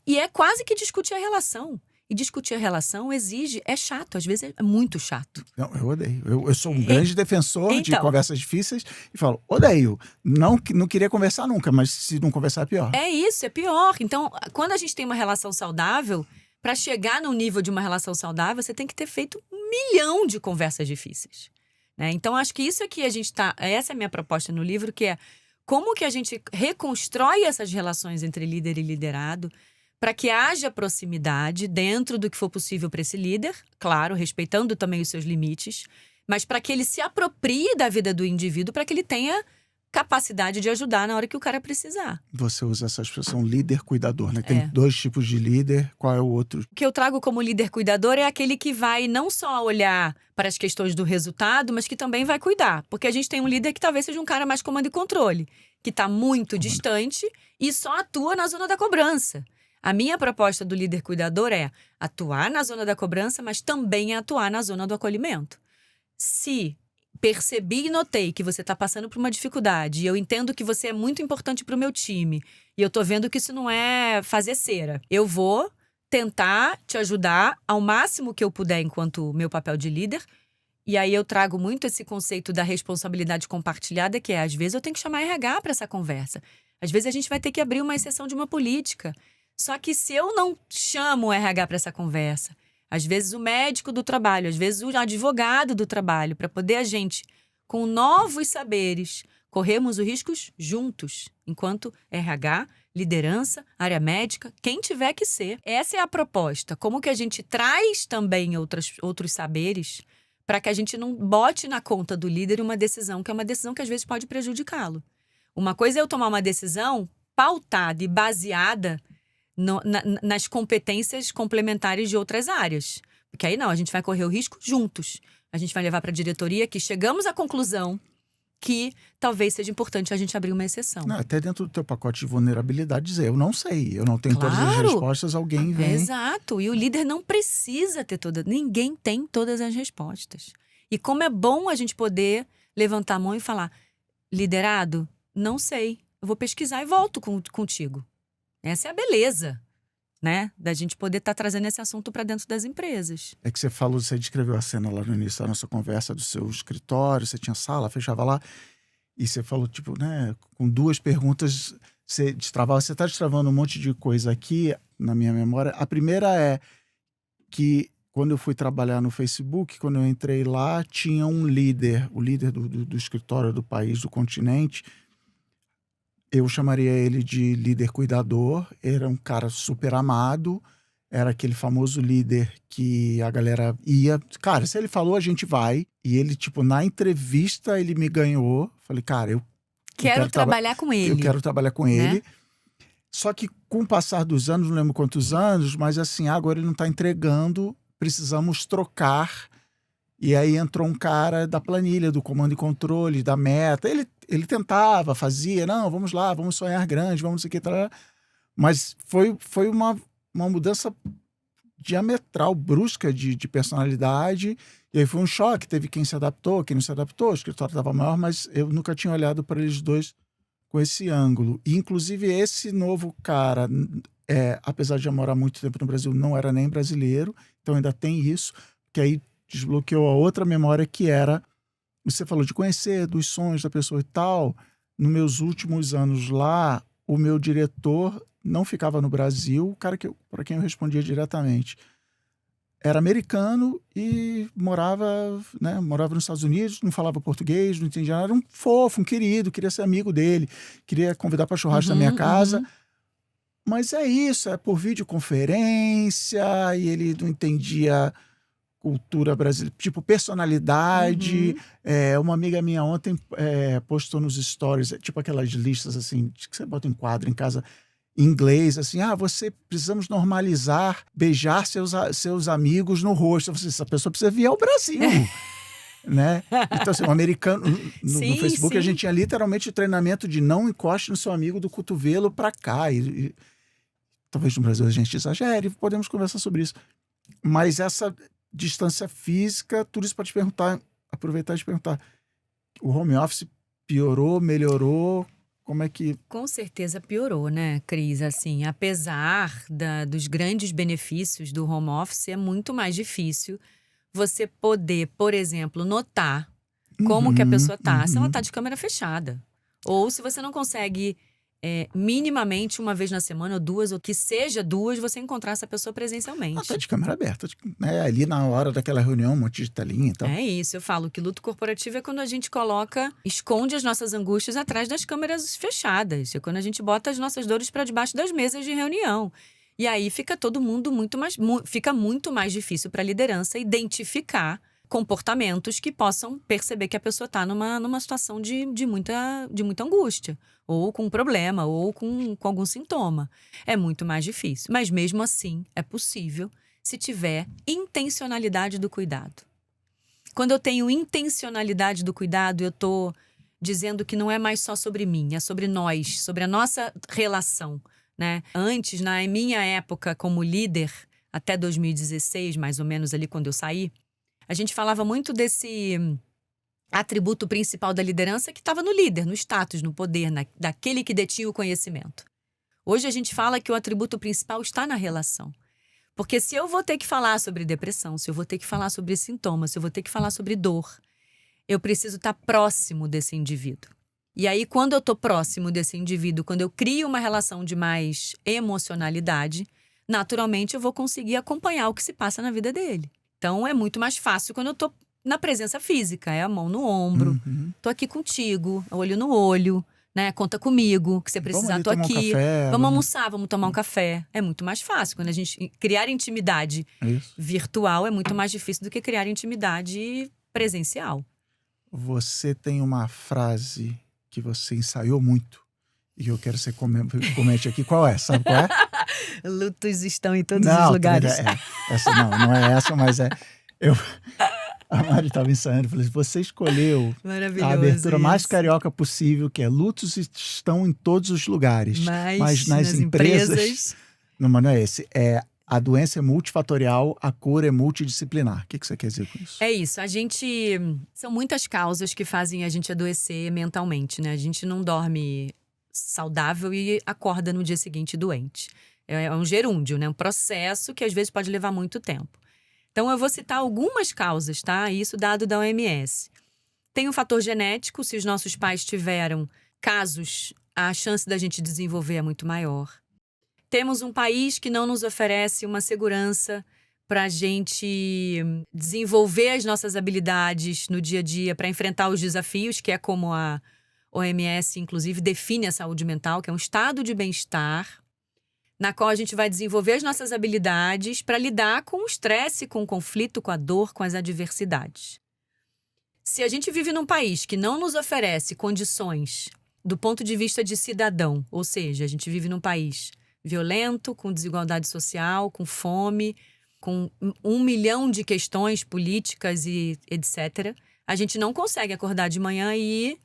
Speaker 1: E é quase que discutir a relação. E discutir a relação é chato, às vezes é muito chato.
Speaker 2: Não, eu odeio. Eu sou um grande defensor de
Speaker 1: então,
Speaker 2: conversas difíceis e falo, odeio. Não queria conversar nunca, mas se não conversar é pior.
Speaker 1: É isso, é pior. Então, quando a gente tem uma relação saudável, para chegar no nível de uma relação saudável, você tem que ter feito 1 milhão de conversas difíceis. Né? Então, acho que isso é que a gente tá. Essa é a minha proposta no livro, que é como que a gente reconstrói essas relações entre líder e liderado para que haja proximidade dentro do que for possível para esse líder, claro, respeitando também os seus limites, mas para que ele se aproprie da vida do indivíduo, para que ele tenha capacidade de ajudar na hora que o cara precisar.
Speaker 2: Você usa essa expressão líder-cuidador, né? Tem 2 tipos de líder, qual é o outro?
Speaker 1: O que eu trago como líder-cuidador é aquele que vai não só olhar para as questões do resultado, mas que também vai cuidar. Porque a gente tem um líder que talvez seja um cara mais comando e controle, que está muito distante e só atua na zona da cobrança. A minha proposta do líder cuidador é atuar na zona da cobrança, mas também atuar na zona do acolhimento. Se percebi e notei que você está passando por uma dificuldade e eu entendo que você é muito importante para o meu time e eu estou vendo que isso não é fazer cera, eu vou tentar te ajudar ao máximo que eu puder enquanto meu papel de líder. E aí eu trago muito esse conceito da responsabilidade compartilhada, que é, às vezes eu tenho que chamar RH para essa conversa. Às vezes a gente vai ter que abrir uma exceção de uma política. Só que se eu não chamo o RH para essa conversa, às vezes o médico do trabalho, às vezes o advogado do trabalho, para poder a gente, com novos saberes, corrermos os riscos juntos, enquanto RH, liderança, área médica, quem tiver que ser. Essa é a proposta. Como que a gente traz também outros saberes para que a gente não bote na conta do líder uma decisão que é uma decisão que às vezes pode prejudicá-lo. Uma coisa é eu tomar uma decisão pautada e baseada nas competências complementares de outras áreas. Porque aí não, a gente vai correr o risco juntos. A gente vai levar para a diretoria que chegamos à conclusão que talvez seja importante a gente abrir uma exceção.
Speaker 2: Não, até dentro do teu pacote de vulnerabilidade dizer, eu não sei, eu não tenho todas as respostas, alguém vem...
Speaker 1: Exato, e o líder não precisa ter ninguém tem todas as respostas. E como é bom a gente poder levantar a mão e falar, liderado, não sei, eu vou pesquisar e volto contigo. Essa é a beleza, né? Da gente poder estar trazendo esse assunto para dentro das empresas.
Speaker 2: É que você descreveu a cena lá no início da nossa conversa do seu escritório, você tinha sala, fechava lá, e você falou, tipo, né, com 2 perguntas, você destravava, você está destravando um monte de coisa aqui, na minha memória. A primeira é que, quando eu fui trabalhar no Facebook, quando eu entrei lá, tinha um líder, o líder do escritório do país, do continente. Eu chamaria ele de líder cuidador, era um cara super amado, era aquele famoso líder que a galera ia... Cara, se ele falou, a gente vai. E ele, tipo, na entrevista, ele me ganhou. Falei, cara, eu
Speaker 1: quero trabalhar com ele.
Speaker 2: Eu quero trabalhar com ele. Só que com o passar dos anos, não lembro quantos anos, mas assim, agora ele não está entregando, precisamos trocar. E aí entrou um cara da planilha, do comando e controle, da meta. Ele tentava, fazia, não, vamos lá, vamos sonhar grande, vamos não sei o que. Mas foi uma mudança diametral, brusca de personalidade. E aí foi um choque, teve quem se adaptou, quem não se adaptou, o escritório estava maior, mas eu nunca tinha olhado para eles dois com esse ângulo. E, inclusive, esse novo cara, apesar de já morar muito tempo no Brasil, não era nem brasileiro, então ainda tem isso, que aí desbloqueou a outra memória que era, você falou de conhecer, dos sonhos da pessoa e tal. Nos meus últimos anos lá, o meu diretor não ficava no Brasil, o cara para quem eu respondia diretamente era americano e morava nos Estados Unidos, não falava português, não entendia nada, era um fofo, um querido, queria ser amigo dele, queria convidar para churrasco na minha casa. Mas é isso, é por videoconferência, e ele não entendia cultura brasileira, tipo personalidade. Uma amiga minha ontem postou nos stories, tipo aquelas listas assim, que você bota em quadro em casa, em inglês, assim, precisamos normalizar beijar seus amigos no rosto. Eu falei, essa pessoa precisa vir ao Brasil. Né? Então, assim, um americano no
Speaker 1: Sim,
Speaker 2: Facebook,
Speaker 1: sim.
Speaker 2: a gente tinha literalmente o treinamento de não encoste no seu amigo do cotovelo para cá. Talvez no Brasil a gente exagere, podemos conversar sobre isso. Mas essa distância física, tudo isso para te perguntar, aproveitar e te perguntar, o home office piorou, melhorou? Como é que...
Speaker 1: Com certeza piorou, né, Cris? Assim, apesar dos grandes benefícios do home office, é muito mais difícil você poder, por exemplo, notar como que a pessoa tá, se ela tá de câmera fechada. Ou se você não consegue minimamente uma vez na semana, ou duas, ou que seja duas, você encontrar essa pessoa presencialmente.
Speaker 2: Tá de câmera aberta, né? Ali na hora daquela reunião, um monte de telinha e tal.
Speaker 1: É isso, eu falo que luto corporativo é quando a gente esconde as nossas angústias atrás das câmeras fechadas. É quando a gente bota as nossas dores para debaixo das mesas de reunião. E aí fica todo mundo fica muito mais difícil para a liderança identificar comportamentos que possam perceber que a pessoa está numa situação de muita angústia, ou com um problema, ou com algum sintoma. É muito mais difícil. Mas mesmo assim, é possível se tiver intencionalidade do cuidado. Quando eu tenho intencionalidade do cuidado, eu estou dizendo que não é mais só sobre mim, é sobre nós, sobre a nossa relação, né? Antes, na minha época como líder, até 2016, mais ou menos ali quando eu saí, a gente falava muito desse atributo principal da liderança que estava no líder, no status, no poder, daquele que detinha o conhecimento. Hoje a gente fala que o atributo principal está na relação. Porque se eu vou ter que falar sobre depressão, se eu vou ter que falar sobre sintomas, se eu vou ter que falar sobre dor, eu preciso estar próximo desse indivíduo. E aí, quando eu estou próximo desse indivíduo, quando eu crio uma relação de mais emocionalidade, naturalmente eu vou conseguir acompanhar o que se passa na vida dele. Então, é muito mais fácil quando eu estou na presença física, é a mão no ombro, tô aqui contigo, olho no olho, né? Conta comigo, que você precisar, tô aqui. Vamos almoçar, vamos tomar um café. É muito mais fácil. Quando a gente criar intimidade virtual, é muito mais difícil do que criar intimidade presencial.
Speaker 2: Você tem uma frase que você ensaiou muito e que eu quero que você comente aqui. Qual é? Sabe qual é?
Speaker 1: Lutos estão em todos os lugares.
Speaker 2: Essa não é essa, mas é... A Mari estava ensaiando e falou assim, você escolheu a abertura mais carioca possível, que é lutos estão em todos os lugares. Mas nas empresas... Não, mas não é esse. A doença é multifatorial, a cor é multidisciplinar. O que você quer dizer com isso?
Speaker 1: É isso. São muitas causas que fazem a gente adoecer mentalmente, né? A gente não dorme saudável e acorda no dia seguinte doente. É um gerúndio, né? Um processo que às vezes pode levar muito tempo. Então, eu vou citar algumas causas, tá? Isso dado da OMS. Tem um fator genético, se os nossos pais tiveram casos, a chance da gente desenvolver é muito maior. Temos um país que não nos oferece uma segurança para a gente desenvolver as nossas habilidades no dia a dia para enfrentar os desafios, que é como a OMS, inclusive, define a saúde mental, que é um estado de bem-estar, na qual a gente vai desenvolver as nossas habilidades para lidar com o estresse, com o conflito, com a dor, com as adversidades. Se a gente vive num país que não nos oferece condições do ponto de vista de cidadão, ou seja, a gente vive num país violento, com desigualdade social, com fome, com 1 milhão de questões políticas e etc., a gente não consegue acordar de manhã e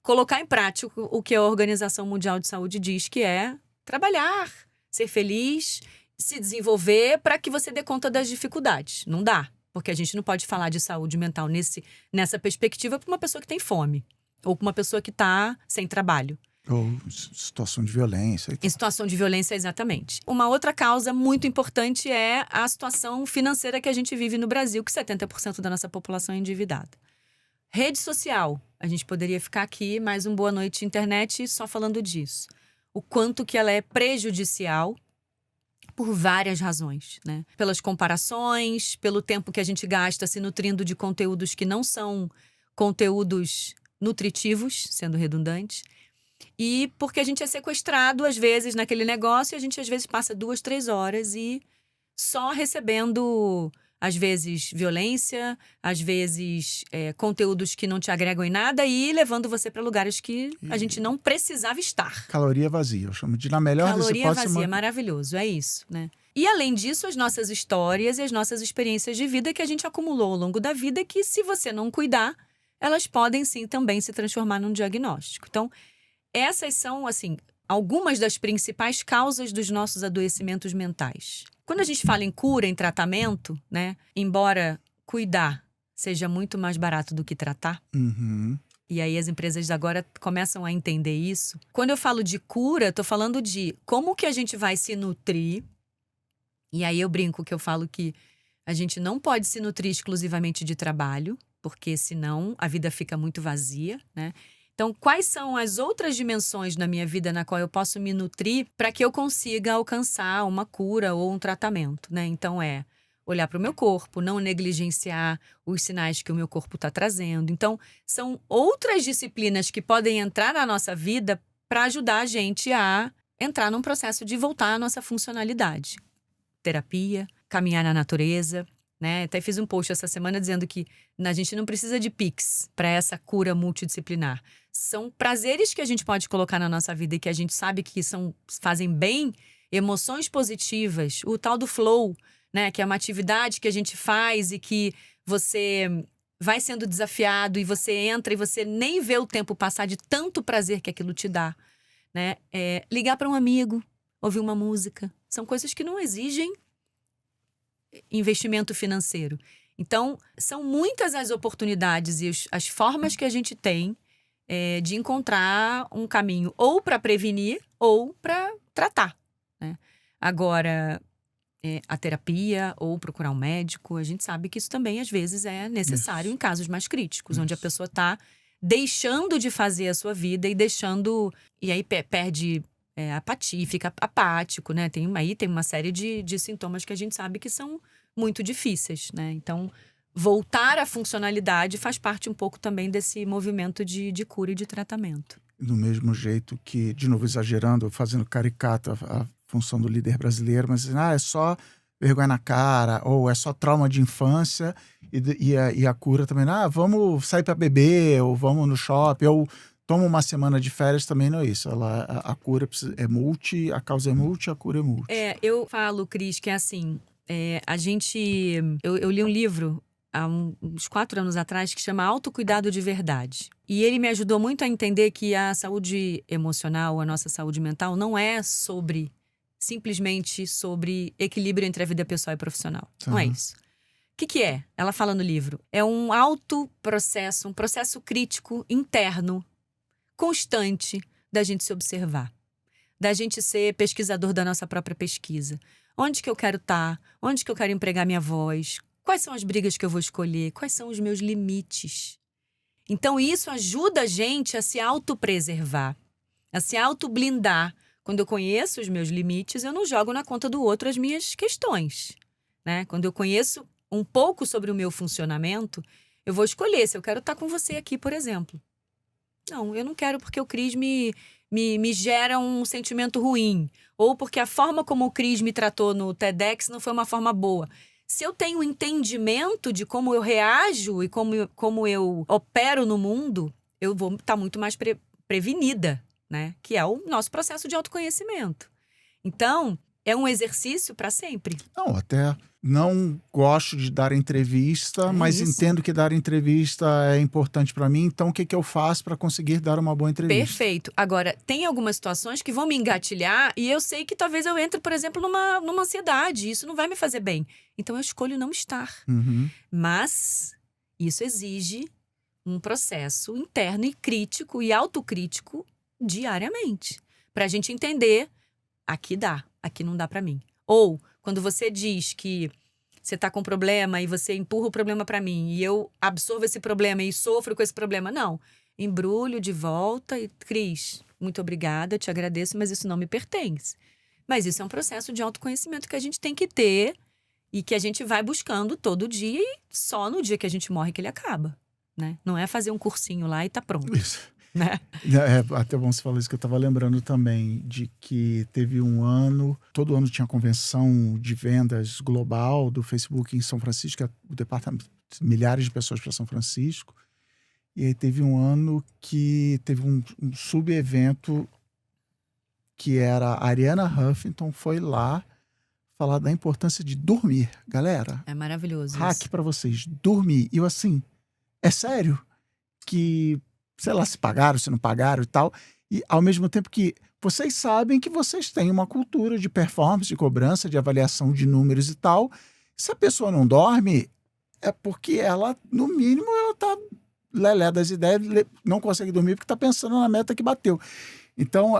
Speaker 1: colocar em prática o que a Organização Mundial de Saúde diz, que é trabalhar, ser feliz, se desenvolver para que você dê conta das dificuldades. Não dá, porque a gente não pode falar de saúde mental nessa perspectiva para uma pessoa que tem fome ou para uma pessoa que está sem trabalho.
Speaker 2: Ou situação de violência.
Speaker 1: Em situação de violência, exatamente. Uma outra causa muito importante é a situação financeira que a gente vive no Brasil, que 70% da nossa população é endividada. Rede social. A gente poderia ficar aqui mais um Boa Noite Internet só falando disso. O quanto que ela é prejudicial por várias razões, né? Pelas comparações, pelo tempo que a gente gasta se nutrindo de conteúdos que não são conteúdos nutritivos, sendo redundante. E porque a gente é sequestrado, às vezes, naquele negócio, e a gente, às vezes, passa 2, 3 horas e só recebendo às vezes violência, às vezes conteúdos que não te agregam em nada e levando você para lugares que a gente não precisava estar.
Speaker 2: Caloria vazia, eu chamo de, na melhor das
Speaker 1: Caloria
Speaker 2: hipóteses,
Speaker 1: vazia, maravilhoso, é isso, né? E além disso, as nossas histórias e as nossas experiências de vida que a gente acumulou ao longo da vida, que se você não cuidar, elas podem sim também se transformar num diagnóstico. Então, essas são, assim, algumas das principais causas dos nossos adoecimentos mentais. Quando a gente fala em cura, em tratamento, né? Embora cuidar seja muito mais barato do que tratar, e aí as empresas agora começam a entender isso. Quando eu falo de cura, eu tô falando de como que a gente vai se nutrir. E aí eu brinco que eu falo que a gente não pode se nutrir exclusivamente de trabalho, porque senão a vida fica muito vazia, né? Então, quais são as outras dimensões na minha vida na qual eu posso me nutrir para que eu consiga alcançar uma cura ou um tratamento, né? Então, olhar para o meu corpo, não negligenciar os sinais que o meu corpo está trazendo. Então, são outras disciplinas que podem entrar na nossa vida para ajudar a gente a entrar num processo de voltar à nossa funcionalidade. Terapia, caminhar na natureza, né? Até fiz um post essa semana dizendo que a gente não precisa de Pix para essa cura multidisciplinar. São prazeres que a gente pode colocar na nossa vida e que a gente sabe que fazem bem, emoções positivas, o tal do flow, né? Que é uma atividade que a gente faz e que você vai sendo desafiado e você entra e você nem vê o tempo passar de tanto prazer que aquilo te dá, né? Ligar para um amigo, ouvir uma música, são coisas que não exigem investimento financeiro. Então, são muitas as oportunidades e as formas que a gente tem de encontrar um caminho ou para prevenir ou para tratar, né? Agora, a terapia ou procurar um médico, a gente sabe que isso também às vezes é necessário em casos mais críticos, onde a pessoa está deixando de fazer a sua vida e aí perde apatia, fica apático, né? Tem uma série de sintomas que a gente sabe que são muito difíceis, né? Então, voltar à funcionalidade faz parte um pouco também desse movimento de cura e de tratamento.
Speaker 2: Do mesmo jeito que, de novo exagerando, fazendo caricata a função do líder brasileiro, mas é só vergonha na cara, ou é só trauma de infância, e a cura também, vamos sair para beber, ou vamos no shopping, ou toma uma semana de férias, também não é isso. A cura é multi, a causa é multi, a cura é multi.
Speaker 1: Eu falo, Cris, que é assim, eu li um livro há uns 4 anos atrás que chama Autocuidado de Verdade. E ele me ajudou muito a entender que a saúde emocional, a nossa saúde mental, não é simplesmente sobre equilíbrio entre a vida pessoal e profissional. Não é isso. O que é? Ela fala no livro. É um processo, um processo crítico interno, constante, da gente se observar. Da gente ser pesquisador da nossa própria pesquisa. Onde que eu quero estar? Onde que eu quero empregar minha voz? Quais são as brigas que eu vou escolher? Quais são os meus limites? Então, isso ajuda a gente a se autopreservar, a se autoblindar. Quando eu conheço os meus limites, eu não jogo na conta do outro as minhas questões, né? Quando eu conheço um pouco sobre o meu funcionamento, eu vou escolher se eu quero estar com você aqui, por exemplo. Não, eu não quero porque o Cris me gera um sentimento ruim. Ou porque a forma como o Cris me tratou no TEDx não foi uma forma boa. Se eu tenho um entendimento de como eu reajo e como eu opero no mundo, eu vou estar muito mais prevenida, né? Que é o nosso processo de autoconhecimento. Então, é um exercício para sempre.
Speaker 2: Não, até não gosto de dar entrevista, mas entendo que dar entrevista é importante para mim. Então, o que eu faço para conseguir dar uma boa entrevista?
Speaker 1: Perfeito. Agora, tem algumas situações que vão me engatilhar e eu sei que talvez eu entre, por exemplo, numa ansiedade. Isso não vai me fazer bem. Então, eu escolho não estar. Mas isso exige um processo interno e crítico e autocrítico diariamente. Para a gente entender, aqui dá, aqui não dá para mim. Ou, quando você diz que você tá com um problema e você empurra o problema para mim e eu absorvo esse problema e sofro com esse problema. Não. Embrulho de volta e, Cris, muito obrigada, te agradeço, mas isso não me pertence. Mas isso é um processo de autoconhecimento que a gente tem que ter e que a gente vai buscando todo dia e só no dia que a gente morre que ele acaba, né? Não é fazer um cursinho lá e tá pronto.
Speaker 2: Isso.
Speaker 1: né?
Speaker 2: É até bom você falar isso, que eu estava lembrando também de que teve um ano, todo ano tinha a convenção de vendas global do Facebook em São Francisco, que é o departamento, milhares de pessoas para São Francisco. E aí teve um ano que teve um sub-evento que era a Arianna Huffington foi lá falar da importância de dormir. Galera,
Speaker 1: É maravilhoso
Speaker 2: hack
Speaker 1: isso.
Speaker 2: para vocês, dormir. E eu assim, é sério que, sei lá, se pagaram, se não pagaram e tal. E ao mesmo tempo que vocês sabem que vocês têm uma cultura de performance, de cobrança, de avaliação de números e tal. Se a pessoa não dorme, é porque ela, no mínimo, ela tá lelé das ideias, não consegue dormir porque tá pensando na meta que bateu. Então,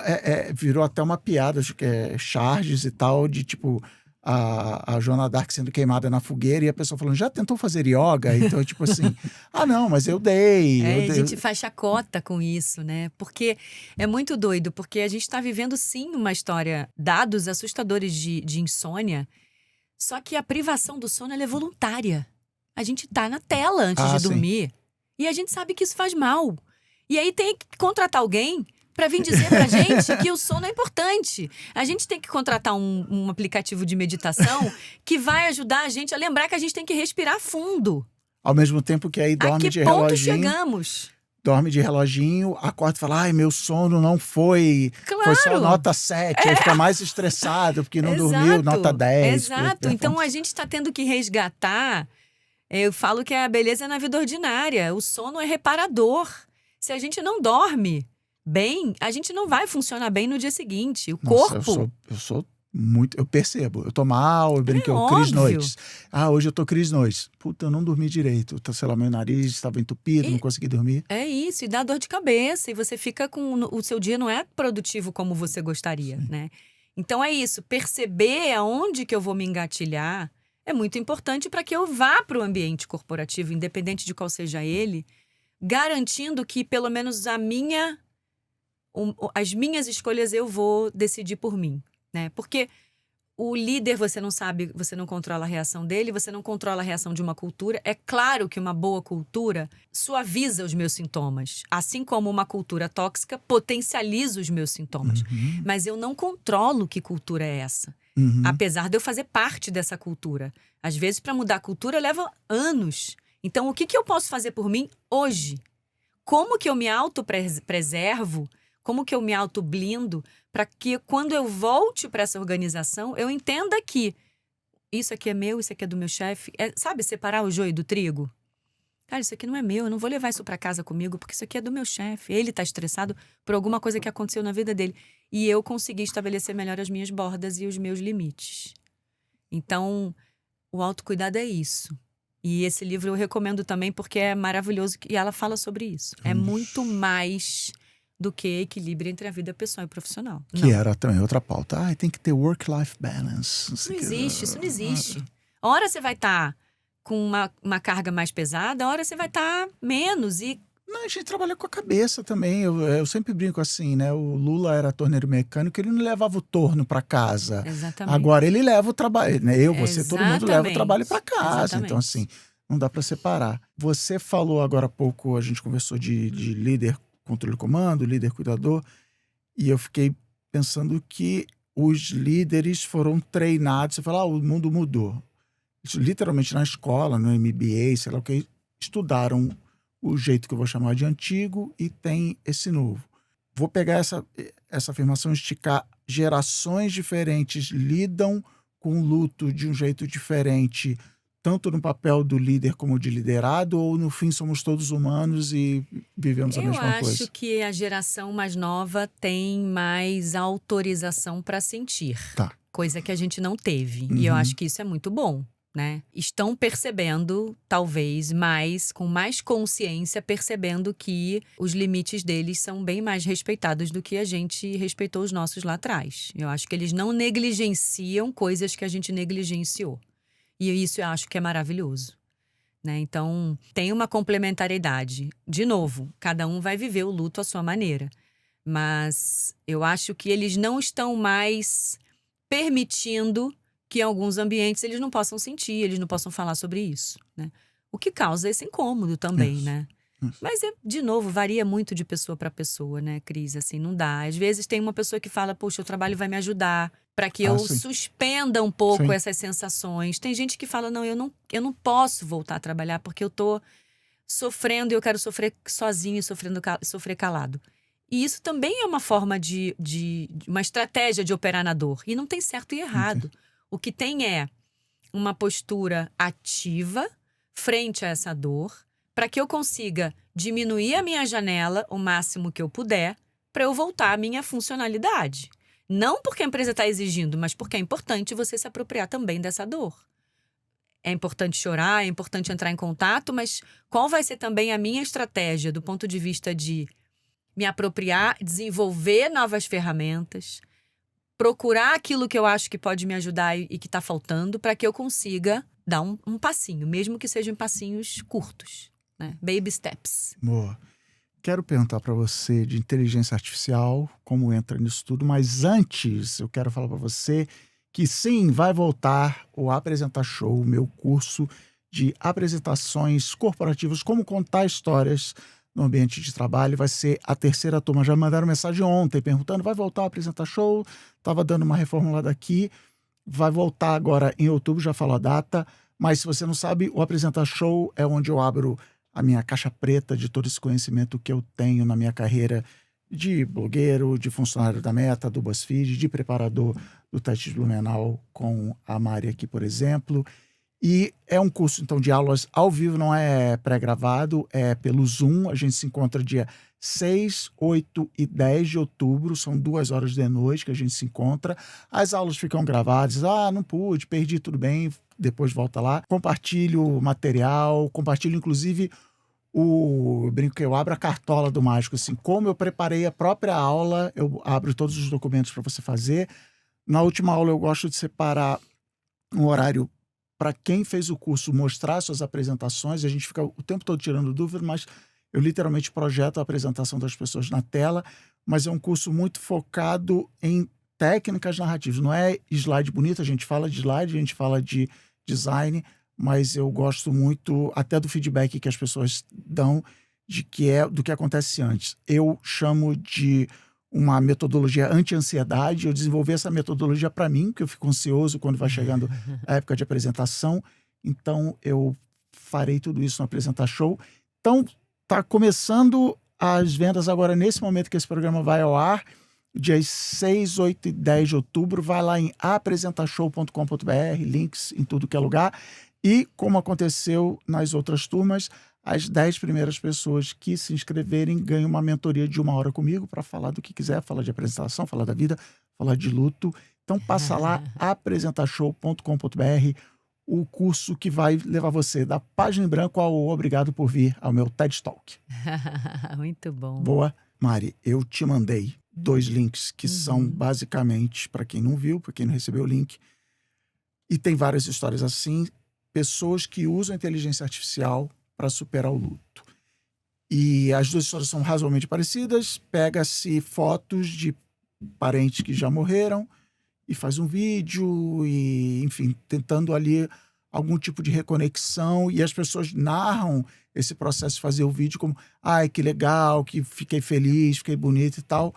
Speaker 2: virou até uma piada, acho que é charges e tal, de tipo, a Joana d'Arc sendo queimada na fogueira e a pessoa falando, já tentou fazer yoga? Então, tipo assim, ah, não, mas eu dei.
Speaker 1: A gente faz chacota com isso, né? Porque é muito doido, porque a gente está vivendo sim uma história, dados assustadores de insônia, só que a privação do sono ela é voluntária. A gente tá na tela antes de
Speaker 2: Sim.
Speaker 1: dormir e a gente sabe que isso faz mal. E aí tem que contratar alguém para vir dizer pra gente que o sono é importante. A gente tem que contratar um aplicativo de meditação que vai ajudar a gente a lembrar que a gente tem que respirar fundo.
Speaker 2: Ao mesmo tempo que aí
Speaker 1: A
Speaker 2: dorme
Speaker 1: que
Speaker 2: de
Speaker 1: ponto
Speaker 2: reloginho.
Speaker 1: chegamos?
Speaker 2: Dorme de reloginho, acorda e fala, ai, meu sono não foi, foi só
Speaker 1: Claro!
Speaker 2: nota 7, aí fica mais estressado porque não dormiu, nota 10.
Speaker 1: Exato. Então a gente está tendo que resgatar. Eu falo que a beleza é na vida ordinária. O sono é reparador. Se a gente não dorme bem, a gente não vai funcionar bem no dia seguinte. O
Speaker 2: Nossa,
Speaker 1: corpo.
Speaker 2: eu sou muito, eu percebo, eu tô mal, eu brinquei, eu crise
Speaker 1: óbvio.
Speaker 2: noites. Ah, hoje eu tô crise noites. Puta, eu não dormi direito, sei lá, meu nariz estava entupido, não consegui dormir.
Speaker 1: É isso, e dá dor de cabeça, e você fica com. O seu dia não é produtivo como você gostaria, né? Então é isso, perceber aonde que eu vou me engatilhar é muito importante para que eu vá para o ambiente corporativo, independente de qual seja ele, garantindo que pelo menos as minhas escolhas eu vou decidir por mim, né? Porque o líder, você não sabe, você não controla a reação dele, você não controla a reação de uma cultura. É claro que uma boa cultura suaviza os meus sintomas, assim como uma cultura tóxica potencializa os meus sintomas.
Speaker 2: Uhum,
Speaker 1: Mas eu não controlo que cultura é essa,
Speaker 2: uhum.
Speaker 1: apesar de eu fazer parte dessa cultura. Às vezes, para mudar a cultura, leva anos. Então, o que eu posso fazer por mim hoje? Como que eu me autopreservo? Como que eu me autoblindo para que quando eu volte para essa organização, eu entenda que isso aqui é meu, isso aqui é do meu chefe. Sabe, separar o joio do trigo? Cara, isso aqui não é meu, eu não vou levar isso para casa comigo, porque isso aqui é do meu chefe. Ele tá estressado por alguma coisa que aconteceu na vida dele. E eu consegui estabelecer melhor as minhas bordas e os meus limites. Então, o autocuidado é isso. E esse livro eu recomendo também porque é maravilhoso e ela fala sobre isso. É muito mais do que equilíbrio entre a vida pessoal e profissional.
Speaker 2: Que era também outra pauta. Ah, tem que ter work-life balance.
Speaker 1: Não existe, isso não existe. A hora você vai estar com uma carga mais pesada, a hora você vai estar menos. E
Speaker 2: Não, a gente trabalha com a cabeça também. Eu sempre brinco assim, né? O Lula era torneiro mecânico, ele não levava o torno para casa.
Speaker 1: exatamente.
Speaker 2: Agora ele leva o trabalho, né? Você, todo mundo leva o trabalho para casa.
Speaker 1: Exatamente.
Speaker 2: Então, assim, não dá para separar. Você falou agora há pouco, a gente conversou de líder controle e comando, líder cuidador, e eu fiquei pensando que os líderes foram treinados. Você fala, o mundo mudou. Literalmente na escola, no MBA, sei lá o que, estudaram o jeito que eu vou chamar de antigo e tem esse novo. Vou pegar essa afirmação e esticar. Gerações diferentes lidam com o luto de um jeito diferente, tanto no papel do líder como de liderado, ou no fim somos todos humanos e vivemos a mesma coisa?
Speaker 1: Eu acho que a geração mais nova tem mais autorização para sentir.
Speaker 2: Tá.
Speaker 1: Coisa que a gente não teve. E eu acho que isso é muito bom. Né? Estão percebendo, talvez, com mais consciência, percebendo que os limites deles são bem mais respeitados do que a gente respeitou os nossos lá atrás. Eu acho que eles não negligenciam coisas que a gente negligenciou. E isso eu acho que é maravilhoso. Né? Então, tem uma complementariedade. De novo, cada um vai viver o luto à sua maneira. Mas eu acho que eles não estão mais permitindo que em alguns ambientes eles não possam sentir, eles não possam falar sobre isso, né? O que causa esse incômodo também,
Speaker 2: Isso.
Speaker 1: né? Mas, de novo, varia muito de pessoa para pessoa, né, Cris? Assim, não dá. Às vezes tem uma pessoa que fala, poxa, o trabalho vai me ajudar para que eu
Speaker 2: Sim.
Speaker 1: suspenda um pouco
Speaker 2: Sim.
Speaker 1: essas sensações. Tem gente que fala, não, eu não posso voltar a trabalhar porque eu tô sofrendo e eu quero sofrer sozinho e sofrer calado. E isso também é uma forma de uma estratégia de operar na dor. E não tem certo e errado. O que tem é uma postura ativa frente a essa dor, para que eu consiga diminuir a minha janela o máximo que eu puder, para eu voltar à minha funcionalidade. Não porque a empresa está exigindo, mas porque é importante você se apropriar também dessa dor. É importante chorar, é importante entrar em contato, mas qual vai ser também a minha estratégia do ponto de vista de me apropriar, desenvolver novas ferramentas, procurar aquilo que eu acho que pode me ajudar e que está faltando para que eu consiga dar um passinho, mesmo que sejam passinhos curtos, né? Baby steps.
Speaker 2: Boa. Quero perguntar para você de inteligência artificial, como entra nisso tudo, mas antes eu quero falar para você que sim, vai voltar o Apresentar Show, o meu curso de apresentações corporativas, como contar histórias no ambiente de trabalho. Vai ser a 3ª turma. Já me mandaram mensagem ontem perguntando, vai voltar o Apresentar Show? Estava dando uma reformulada aqui. Vai voltar agora em outubro, já falou a data. Mas se você não sabe, o Apresentar Show é onde eu abro a minha caixa preta de todo esse conhecimento que eu tenho na minha carreira de blogueiro, de funcionário da Meta, do BuzzFeed, de preparador do teste de Blumenau com a Mari aqui, por exemplo. E é um curso, então, de aulas ao vivo, não é pré-gravado, é pelo Zoom. A gente se encontra dia 6, 8 e 10 de outubro, são 2 horas de noite que a gente se encontra. As aulas ficam gravadas, não pude, perdi, tudo bem, depois volta lá. Compartilho material, compartilho inclusive eu brinco que eu abro a cartola do mágico, assim, como eu preparei a própria aula, eu abro todos os documentos para você fazer. Na última aula eu gosto de separar um horário para quem fez o curso mostrar suas apresentações. A gente fica o tempo todo tirando dúvida, mas eu literalmente projeto a apresentação das pessoas na tela, mas é um curso muito focado em técnicas narrativas. Não é slide bonito, a gente fala de slide, a gente fala de design, mas eu gosto muito até do feedback que as pessoas dão do que acontece antes. Eu chamo de uma metodologia anti-ansiedade. Eu desenvolvi essa metodologia para mim, porque eu fico ansioso quando vai chegando a época de apresentação. Então, eu farei tudo isso no Apresentar Show. Então, tá começando as vendas agora, nesse momento que esse programa vai ao ar, dias 6, 8 e 10 de outubro. Vai lá em apresentashow.com.br, links em tudo que é lugar. E, como aconteceu nas outras turmas, as 10 primeiras pessoas que se inscreverem ganham uma mentoria de 1 hora comigo para falar do que quiser, falar de apresentação, falar da vida, falar de luto. Então passa lá, apresentashow.com.br, o curso que vai levar você da página em branco ao obrigado por vir ao meu TED Talk.
Speaker 1: Muito bom.
Speaker 2: Boa. Mari, eu te mandei 2 links que são basicamente, para quem não viu, para quem não recebeu o link, e tem várias histórias assim, pessoas que usam a inteligência artificial para superar o luto. E as 2 histórias são razoavelmente parecidas. Pega-se fotos de parentes que já morreram e faz um vídeo e, enfim, tentando ali algum tipo de reconexão, e as pessoas narram esse processo de fazer o vídeo como, ai, que legal, que fiquei feliz, fiquei bonito e tal.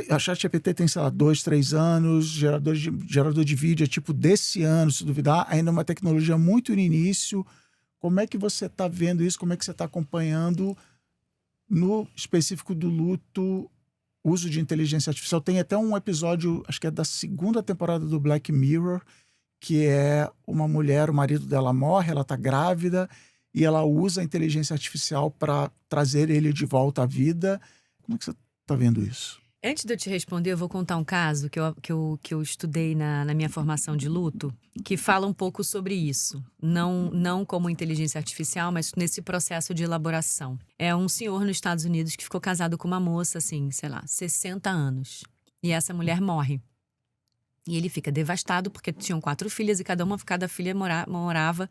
Speaker 2: A ChatGPT tem, sei lá, 2, 3 anos, gerador de vídeo é tipo desse ano, se duvidar, ainda é uma tecnologia muito no início. Como é que você está vendo isso? Como é que você está acompanhando, no específico do luto, uso de inteligência artificial? Tem até um episódio, acho que é da 2ª temporada do Black Mirror, que é uma mulher, o marido dela morre, ela está grávida, e ela usa a inteligência artificial para trazer ele de volta à vida. Como é que você está vendo isso?
Speaker 1: Antes de eu te responder, eu vou contar um caso que eu estudei na minha formação de luto, que fala um pouco sobre isso. Não como inteligência artificial, mas nesse processo de elaboração. É um senhor nos Estados Unidos que ficou casado com uma moça, assim, sei lá, 60 anos. E essa mulher morre. E ele fica devastado porque tinham 4 filhas e cada filha morava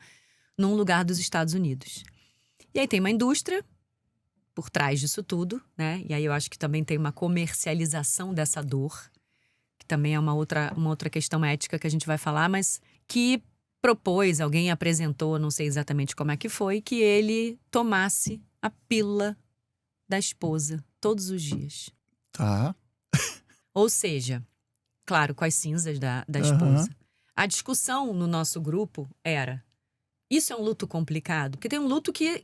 Speaker 1: num lugar dos Estados Unidos. E aí tem uma indústria por trás disso tudo, né? E aí eu acho que também tem uma comercialização dessa dor, que também é uma outra questão ética que a gente vai falar, mas que propôs, alguém apresentou, não sei exatamente como é que foi, que ele tomasse a pílula da esposa todos os dias.
Speaker 2: Tá.
Speaker 1: Ou seja, claro, com as cinzas da
Speaker 2: Aham.
Speaker 1: esposa. A discussão no nosso grupo era: isso é um luto complicado? Porque tem um luto que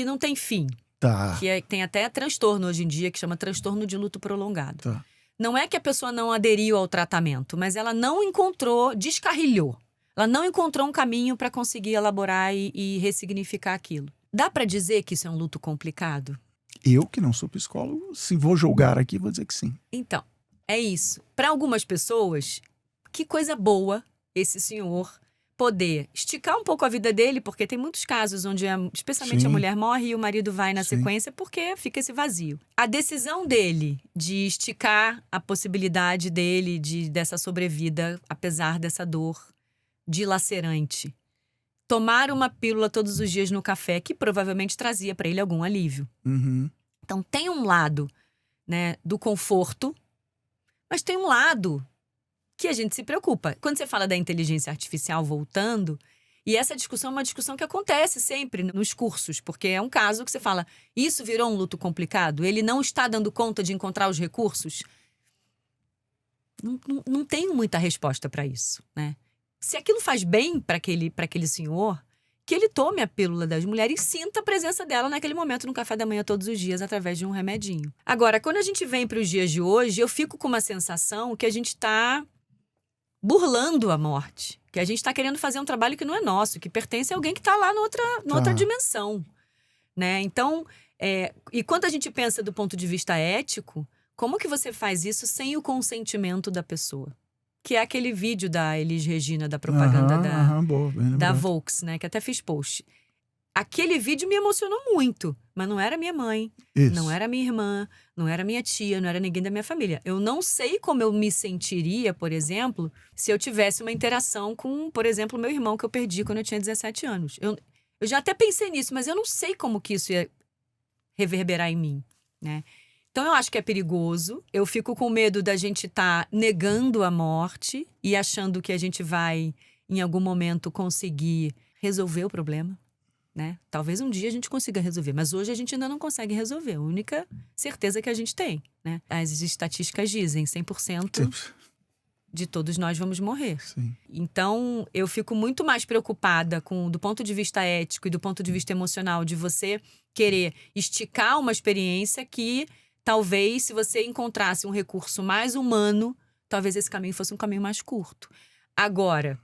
Speaker 1: não tem fim.
Speaker 2: Tá.
Speaker 1: Tem até transtorno hoje em dia, que chama transtorno de luto prolongado.
Speaker 2: Tá.
Speaker 1: Não é que a pessoa não aderiu ao tratamento, mas ela não encontrou, descarrilhou. Ela não encontrou um caminho para conseguir elaborar e ressignificar aquilo. Dá para dizer que isso é um luto complicado?
Speaker 2: Eu, que não sou psicólogo, se vou julgar aqui, vou dizer que sim.
Speaker 1: Então, é isso. Para algumas pessoas, que coisa boa esse senhor poder esticar um pouco a vida dele, porque tem muitos casos onde, especialmente a
Speaker 2: Sim.
Speaker 1: mulher morre e o marido vai na
Speaker 2: Sim.
Speaker 1: sequência porque fica esse vazio. A decisão dele de esticar a possibilidade dele dessa sobrevida, apesar dessa dor dilacerante, tomar uma pílula todos os dias no café, que provavelmente trazia para ele algum alívio.
Speaker 2: Uhum.
Speaker 1: Então tem um lado, né, do conforto, mas tem um lado que a gente se preocupa. Quando você fala da inteligência artificial voltando, e essa discussão é uma discussão que acontece sempre nos cursos, porque é um caso que você fala, isso virou um luto complicado? Ele não está dando conta de encontrar os recursos? Não tenho muita resposta para isso, né? Se aquilo faz bem para aquele senhor, que ele tome a pílula das mulheres e sinta a presença dela naquele momento no café da manhã todos os dias através de um remedinho. Agora, quando a gente vem para os dias de hoje, eu fico com uma sensação que a gente está burlando a morte, que a gente está querendo fazer um trabalho que não é nosso, que pertence a alguém que está lá noutra dimensão, né? Então, e quando a gente pensa do ponto de vista ético, como que você faz isso sem o consentimento da pessoa? Que é aquele vídeo da Elis Regina, da propaganda
Speaker 2: Boa, bem
Speaker 1: da
Speaker 2: lembrado.
Speaker 1: Volks, né? Que até fiz post. Aquele vídeo me emocionou muito, mas não era minha mãe,
Speaker 2: Isso.
Speaker 1: não era minha irmã, não era minha tia, não era ninguém da minha família. Eu não sei como eu me sentiria, por exemplo, se eu tivesse uma interação com, por exemplo, meu irmão que eu perdi quando eu tinha 17 anos. Eu já até pensei nisso, mas eu não sei como que isso ia reverberar em mim, né? Então eu acho que é perigoso. Eu fico com medo da gente estar negando a morte e achando que a gente vai, em algum momento, conseguir resolver o problema, né? Talvez um dia a gente consiga resolver, mas hoje a gente ainda não consegue resolver. A única certeza que a gente tem, né? As estatísticas dizem 100% de todos nós vamos morrer.
Speaker 2: Sim.
Speaker 1: Então, eu fico muito mais preocupada do ponto de vista ético e do ponto de vista emocional, de você querer esticar uma experiência que talvez, se você encontrasse um recurso mais humano, talvez esse caminho fosse um caminho mais curto. Agora...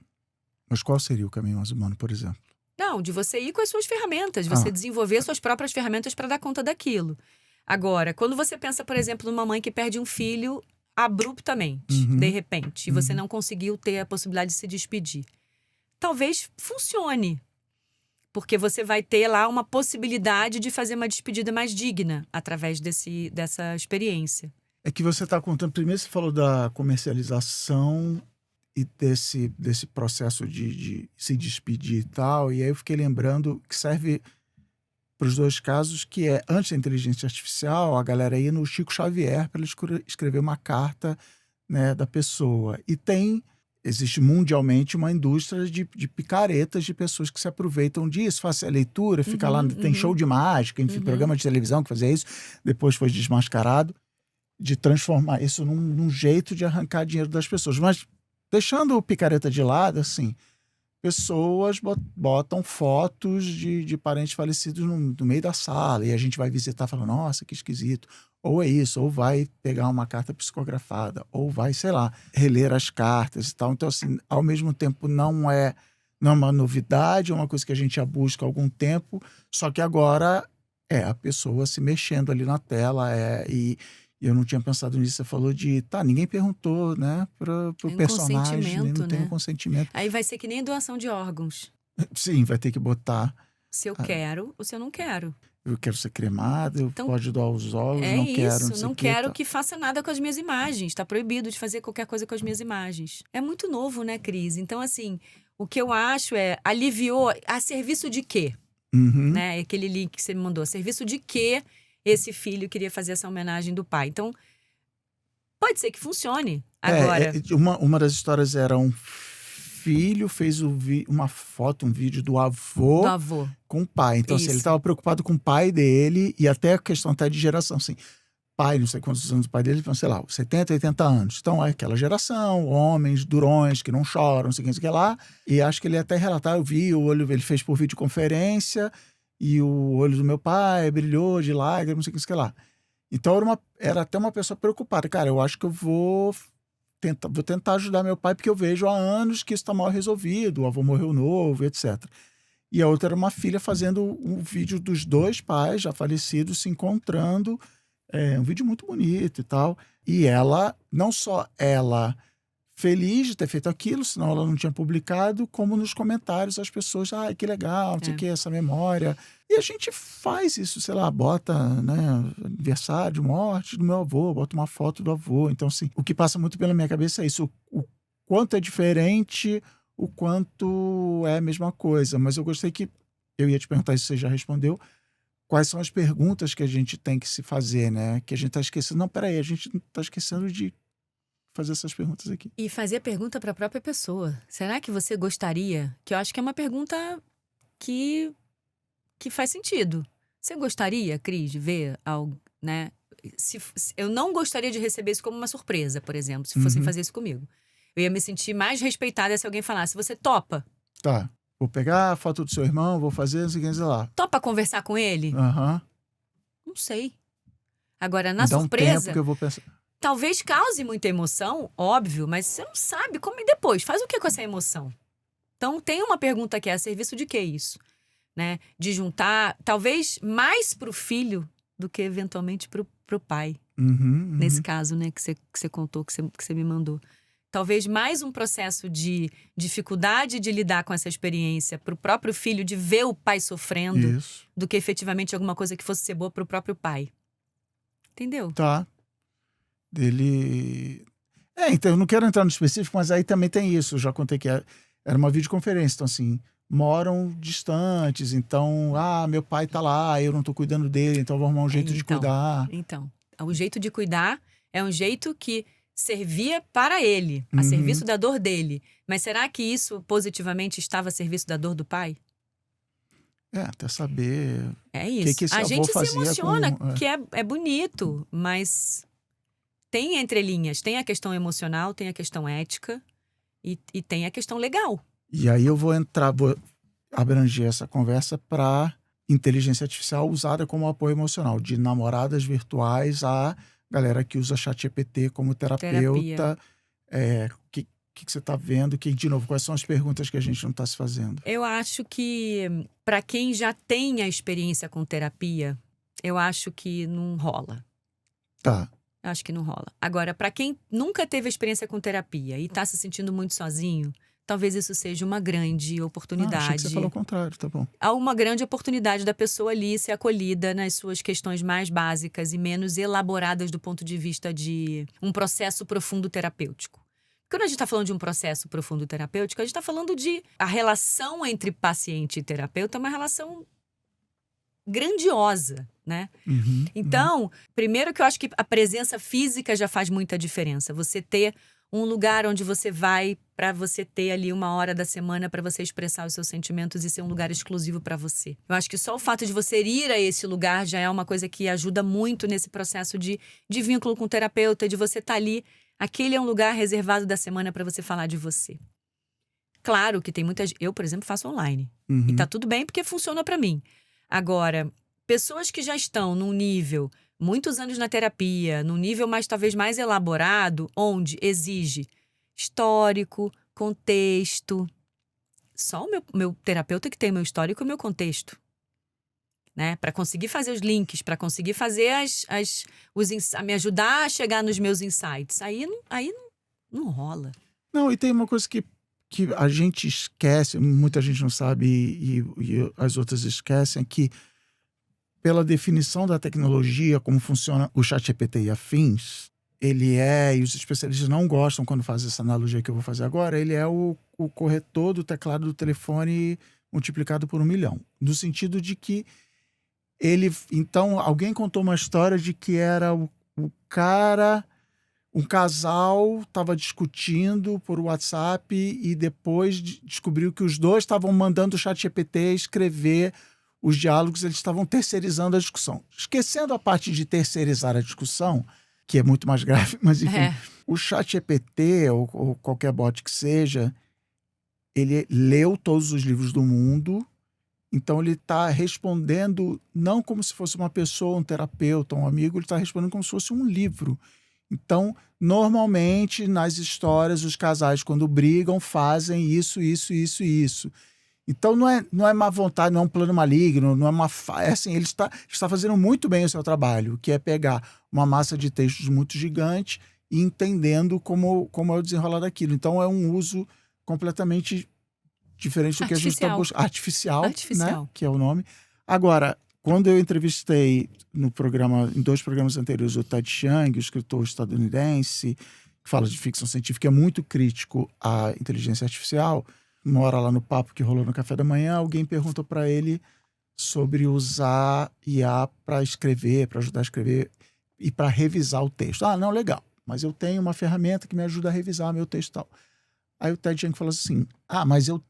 Speaker 2: Mas qual seria o caminho mais humano, por exemplo?
Speaker 1: Não, de você ir com as suas ferramentas, você desenvolver suas próprias ferramentas para dar conta daquilo. Agora, quando você pensa, por exemplo, numa mãe que perde um filho abruptamente, de repente, e você não conseguiu ter a possibilidade de se despedir, talvez funcione. Porque você vai ter lá uma possibilidade de fazer uma despedida mais digna através dessa experiência.
Speaker 2: É que você está contando, primeiro você falou da comercialização e desse processo de se despedir e tal, e aí eu fiquei lembrando que serve para os dois casos, que é, antes da inteligência artificial, a galera ia no Chico Xavier para ele escrever uma carta, né, da pessoa. E existe mundialmente uma indústria de picaretas, de pessoas que se aproveitam disso, fazem a leitura, fica lá, tem show de mágica, enfim, programa de televisão que fazia isso, depois foi desmascarado, de transformar isso num jeito de arrancar dinheiro das pessoas. Mas, deixando o picareta de lado, assim, pessoas botam fotos de parentes falecidos no meio da sala, e a gente vai visitar e fala, nossa, que esquisito. Ou é isso, ou vai pegar uma carta psicografada, ou vai, sei lá, reler as cartas e tal. Então, assim, ao mesmo tempo não é uma novidade, é uma coisa que a gente já busca há algum tempo, só que agora é a pessoa se mexendo ali na tela, e eu não tinha pensado nisso. Você falou ninguém perguntou, né, pro personagem, não tem um consentimento.
Speaker 1: Aí vai ser que nem doação de órgãos.
Speaker 2: Sim, vai ter que botar.
Speaker 1: Se eu quero ou se eu não quero.
Speaker 2: Eu quero ser cremado,
Speaker 1: Então,
Speaker 2: pode doar os órgãos,
Speaker 1: não
Speaker 2: quero.
Speaker 1: Não quero que faça nada com as minhas imagens. Está proibido de fazer qualquer coisa com as minhas imagens. É muito novo, né, Cris? Então, assim, o que eu acho aliviou a serviço de quê? Né? Aquele link que você me mandou. A serviço de quê esse filho queria fazer essa homenagem do pai? Então, pode ser que funcione. Agora...
Speaker 2: Uma das histórias era um filho fez uma foto, um vídeo do avô
Speaker 1: Do avô.
Speaker 2: com o pai. Então, assim, ele
Speaker 1: Isso.
Speaker 2: estava preocupado com o pai dele e até a questão até de geração, assim. Pai, não sei quantos anos o pai dele, sei lá, 70, 80 anos. Então, é aquela geração, homens durões que não choram, não sei o que lá. E acho que ele até relatar, eu vi o olho, ele fez por videoconferência e o olho do meu pai brilhou de lágrimas, não sei o que lá. Então, era até uma pessoa preocupada. Cara, eu acho que eu vou tentar ajudar meu pai, porque eu vejo há anos que isso está mal resolvido, o avô morreu novo, etc. E a outra era uma filha fazendo um vídeo dos dois pais já falecidos se encontrando, um vídeo muito bonito e tal. E ela, não só ela feliz de ter feito aquilo, senão ela não tinha publicado, como nos comentários as pessoas, que legal, não sei o que, essa memória. E a gente faz isso, sei lá, bota, né, aniversário, morte do meu avô, bota uma foto do avô. Então, assim, o que passa muito pela minha cabeça é isso, o quanto é diferente, o quanto é a mesma coisa. Mas eu gostei que, eu ia te perguntar isso, você já respondeu, quais são as perguntas que a gente tem que se fazer, né? Que a gente está esquecendo. Não, peraí, a gente está esquecendo de fazer essas perguntas aqui.
Speaker 1: E fazer a pergunta para a própria pessoa. Será que você gostaria? Que eu acho que é uma pergunta que faz sentido. Você gostaria, Cris, de ver algo, né? Eu não gostaria de receber isso como uma surpresa, por exemplo, se fossem fazer isso comigo. Eu ia me sentir mais respeitada se alguém falasse, você topa?
Speaker 2: Tá. Vou pegar a foto do seu irmão, vou fazer, não sei o que lá.
Speaker 1: Topa conversar com ele?
Speaker 2: Aham.
Speaker 1: Não sei. Agora, na
Speaker 2: Me dá um
Speaker 1: surpresa,
Speaker 2: tempo que eu vou pensar.
Speaker 1: talvez cause muita emoção, óbvio, mas você não sabe como e depois. Faz o que com essa emoção? Então, tem uma pergunta que é a serviço de que isso? Né? De juntar, talvez mais pro filho do que eventualmente pro pai. Nesse caso, né, que você contou, que você me mandou. Talvez mais um processo de dificuldade de lidar com essa experiência pro próprio filho, de ver o pai sofrendo,
Speaker 2: Isso.
Speaker 1: do que efetivamente alguma coisa que fosse ser boa pro próprio pai. Entendeu?
Speaker 2: Tá. Dele... então eu não quero entrar no específico, mas aí também tem isso. Eu já contei que era uma videoconferência. Então, assim, moram distantes. Então, meu pai tá lá, eu não tô cuidando dele, então vou arrumar um jeito de cuidar.
Speaker 1: Então, o jeito de cuidar é um jeito que servia para ele, a serviço da dor dele. Mas será que isso positivamente estava a serviço da dor do pai?
Speaker 2: Até saber
Speaker 1: É isso.
Speaker 2: que esse
Speaker 1: a
Speaker 2: avô
Speaker 1: gente se
Speaker 2: fazia
Speaker 1: emociona,
Speaker 2: com...
Speaker 1: que é bonito, mas tem entrelinhas. Tem a questão emocional, tem a questão ética e tem a questão legal.
Speaker 2: E aí eu vou abranger essa conversa para inteligência artificial usada como apoio emocional, de namoradas virtuais a galera que usa ChatGPT como terapeuta. O que você está vendo? De novo, quais são as perguntas que a gente não está se fazendo?
Speaker 1: Eu acho que, para quem já tem a experiência com terapia, eu acho que não rola.
Speaker 2: Tá.
Speaker 1: Eu acho que não rola. Agora, para quem nunca teve a experiência com terapia e está se sentindo muito sozinho, talvez isso seja uma grande oportunidade.
Speaker 2: Achei que você falou o contrário, tá bom.
Speaker 1: Há uma grande oportunidade da pessoa ali ser acolhida nas suas questões mais básicas e menos elaboradas do ponto de vista de um processo profundo terapêutico. Quando a gente está falando de um processo profundo terapêutico, a gente está falando de a relação entre paciente e terapeuta é uma relação grandiosa, né? Então, primeiro que eu acho que a presença física já faz muita diferença. Você ter um lugar onde você vai para você ter ali uma hora da semana para você expressar os seus sentimentos e ser um lugar exclusivo para você. Eu acho que só o fato de você ir a esse lugar já é uma coisa que ajuda muito nesse processo de vínculo com o terapeuta, de você estar ali. Aquele é um lugar reservado da semana para você falar de você. Claro que tem muitas... Eu, por exemplo, faço online. E tá tudo bem porque funciona para mim. Agora, pessoas que já estão num nível, muitos anos na terapia, num nível talvez mais elaborado, onde exige histórico, contexto. Só o meu terapeuta que tem o meu histórico e o meu contexto. Né? Para conseguir fazer os links, para conseguir fazer me ajudar a chegar nos meus insights. Aí não rola.
Speaker 2: Não, e tem uma coisa que a gente esquece, muita gente não sabe e as outras esquecem, que pela definição da tecnologia, como funciona o ChatGPT e afins, ele e os especialistas não gostam quando fazem essa analogia que eu vou fazer agora, ele é o corretor do teclado do telefone multiplicado por 1 milhão. No sentido de que então, alguém contou uma história de que era o cara, um casal estava discutindo por WhatsApp e depois descobriu que os dois estavam mandando o ChatGPT escrever os diálogos, eles estavam terceirizando a discussão. Esquecendo a parte de terceirizar a discussão, que é muito mais grave, mas enfim, o ChatGPT ou qualquer bot que seja, ele leu todos os livros do mundo, então ele está respondendo não como se fosse uma pessoa, um terapeuta, um amigo, ele está respondendo como se fosse um livro. Então, normalmente, nas histórias, os casais, quando brigam, fazem isso, isso, isso e isso. Então, não é má vontade, não é um plano maligno, não é uma... É assim, ele está fazendo muito bem o seu trabalho, que é pegar uma massa de textos muito gigante e entendendo como é o desenrolar daquilo. Então, é um uso completamente diferente do que a gente está buscando. Artificial, né? Que é o nome. Agora, quando eu entrevistei em 2 programas anteriores, o Ted Chiang, o escritor estadunidense, que fala de ficção científica, é muito crítico à inteligência artificial. Uma hora lá no papo que rolou no café da manhã, alguém perguntou para ele sobre usar IA para escrever, para ajudar a escrever e para revisar o texto. Ah, não, legal, mas eu tenho uma ferramenta que me ajuda a revisar meu texto e tal. Aí o Ted Chiang falou assim, mas eu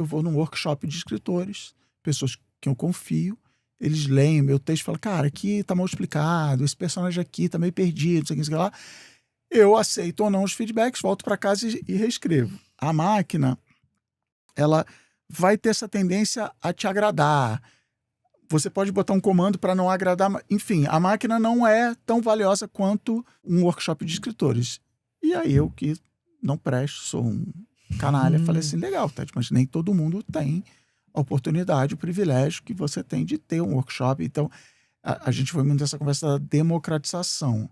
Speaker 2: vou num workshop de escritores, pessoas que eu confio, eles leem meu texto e falam, cara, aqui tá mal explicado, esse personagem aqui tá meio perdido, não sei o que lá. Eu aceito ou não os feedbacks, volto para casa e reescrevo. A máquina, ela vai ter essa tendência a te agradar. Você pode botar um comando para não agradar, enfim, a máquina não é tão valiosa quanto um workshop de escritores. E aí eu que não presto, sou um canalha, falei assim, legal, Ted, mas nem todo mundo tem a oportunidade, o privilégio que você tem de ter um workshop. Então, a gente foi muito nessa conversa da democratização.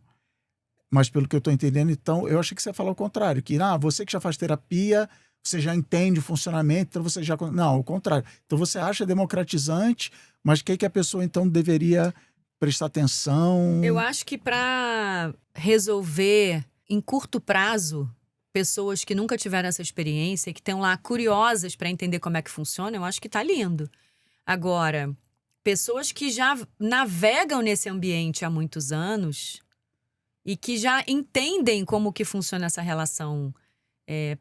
Speaker 2: Mas pelo que eu estou entendendo, então, eu achei que você ia falar o contrário, que você que já faz terapia, você já entende o funcionamento, então você já... Não, o contrário. Então você acha democratizante, mas o que a pessoa então deveria prestar atenção?
Speaker 1: Eu acho que para resolver em curto prazo, pessoas que nunca tiveram essa experiência, que estão lá curiosas para entender como é que funciona, eu acho que tá lindo. Agora, pessoas que já navegam nesse ambiente há muitos anos e que já entendem como que funciona essa relação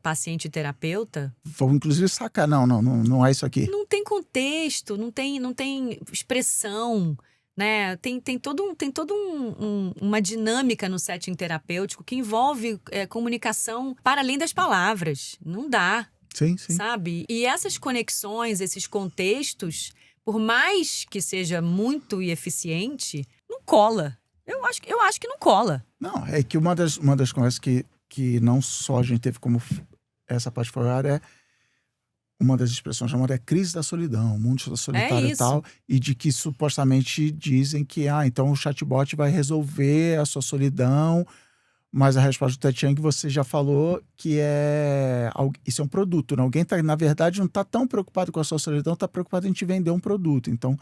Speaker 1: paciente e terapeuta...
Speaker 2: Vou inclusive sacar, não é isso aqui.
Speaker 1: Não tem contexto, não tem expressão, né? Tem toda uma dinâmica no setting terapêutico que envolve comunicação para além das palavras. Não dá.
Speaker 2: Sim.
Speaker 1: Sabe? E essas conexões, esses contextos, por mais que seja muito e eficiente, não cola. Eu acho que não cola.
Speaker 2: Não, é que uma das conversas que não só a gente teve como essa parte fora é uma das expressões chamada crise da solidão, mundo solitário e tal, e de que supostamente dizem que então o chatbot vai resolver a sua solidão, mas a resposta do Ted Chiang você já falou que isso é um produto, né? Alguém na verdade não está tão preocupado com a sua solidão, está preocupado em te vender um produto, então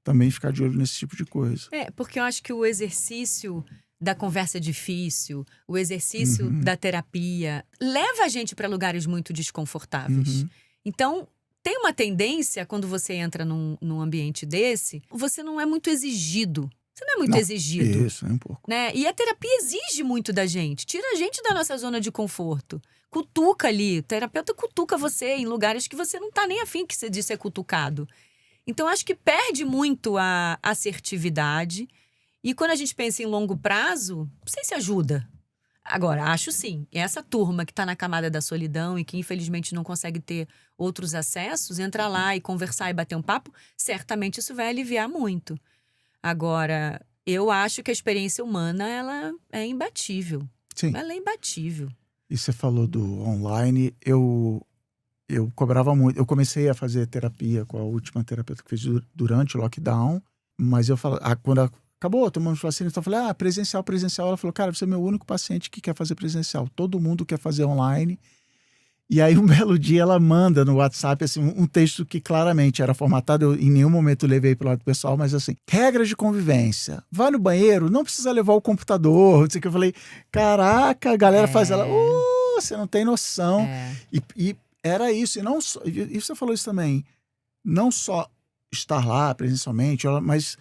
Speaker 2: também ficar de olho nesse tipo de coisa.
Speaker 1: Porque eu acho que o exercício da conversa difícil, o exercício da terapia, leva a gente para lugares muito desconfortáveis. Então, tem uma tendência, quando você entra num ambiente desse, você não é muito exigido. Você não é muito exigido.
Speaker 2: Isso, é um pouco.
Speaker 1: Né? E a terapia exige muito da gente. Tira a gente da nossa zona de conforto. Cutuca ali. O terapeuta cutuca você em lugares que você não tá nem afim de ser cutucado. Então, acho que perde muito a assertividade. E quando a gente pensa em longo prazo, não sei se ajuda. Agora, acho sim. Essa turma que está na camada da solidão e que infelizmente não consegue ter outros acessos, entrar lá e conversar e bater um papo, certamente isso vai aliviar muito. Agora, eu acho que a experiência humana, ela é imbatível.
Speaker 2: Sim.
Speaker 1: Ela é imbatível.
Speaker 2: E você falou do online, eu cobrava muito. Eu comecei a fazer terapia com a última terapeuta que fez durante o lockdown, mas eu falo, quando acabou, tomamos vacina, então eu falei, presencial. Ela falou, cara, você é meu único paciente que quer fazer presencial. Todo mundo quer fazer online. E aí, um belo dia, ela manda no WhatsApp, assim, um texto que claramente era formatado. Eu, em nenhum momento, levei para o lado pessoal, mas assim, regras de convivência. Vai no banheiro, não precisa levar o computador. Não sei o que. Eu falei, caraca, a galera faz ela, você não tem noção. E era isso. E não só, e você falou isso também, não só estar lá presencialmente, mas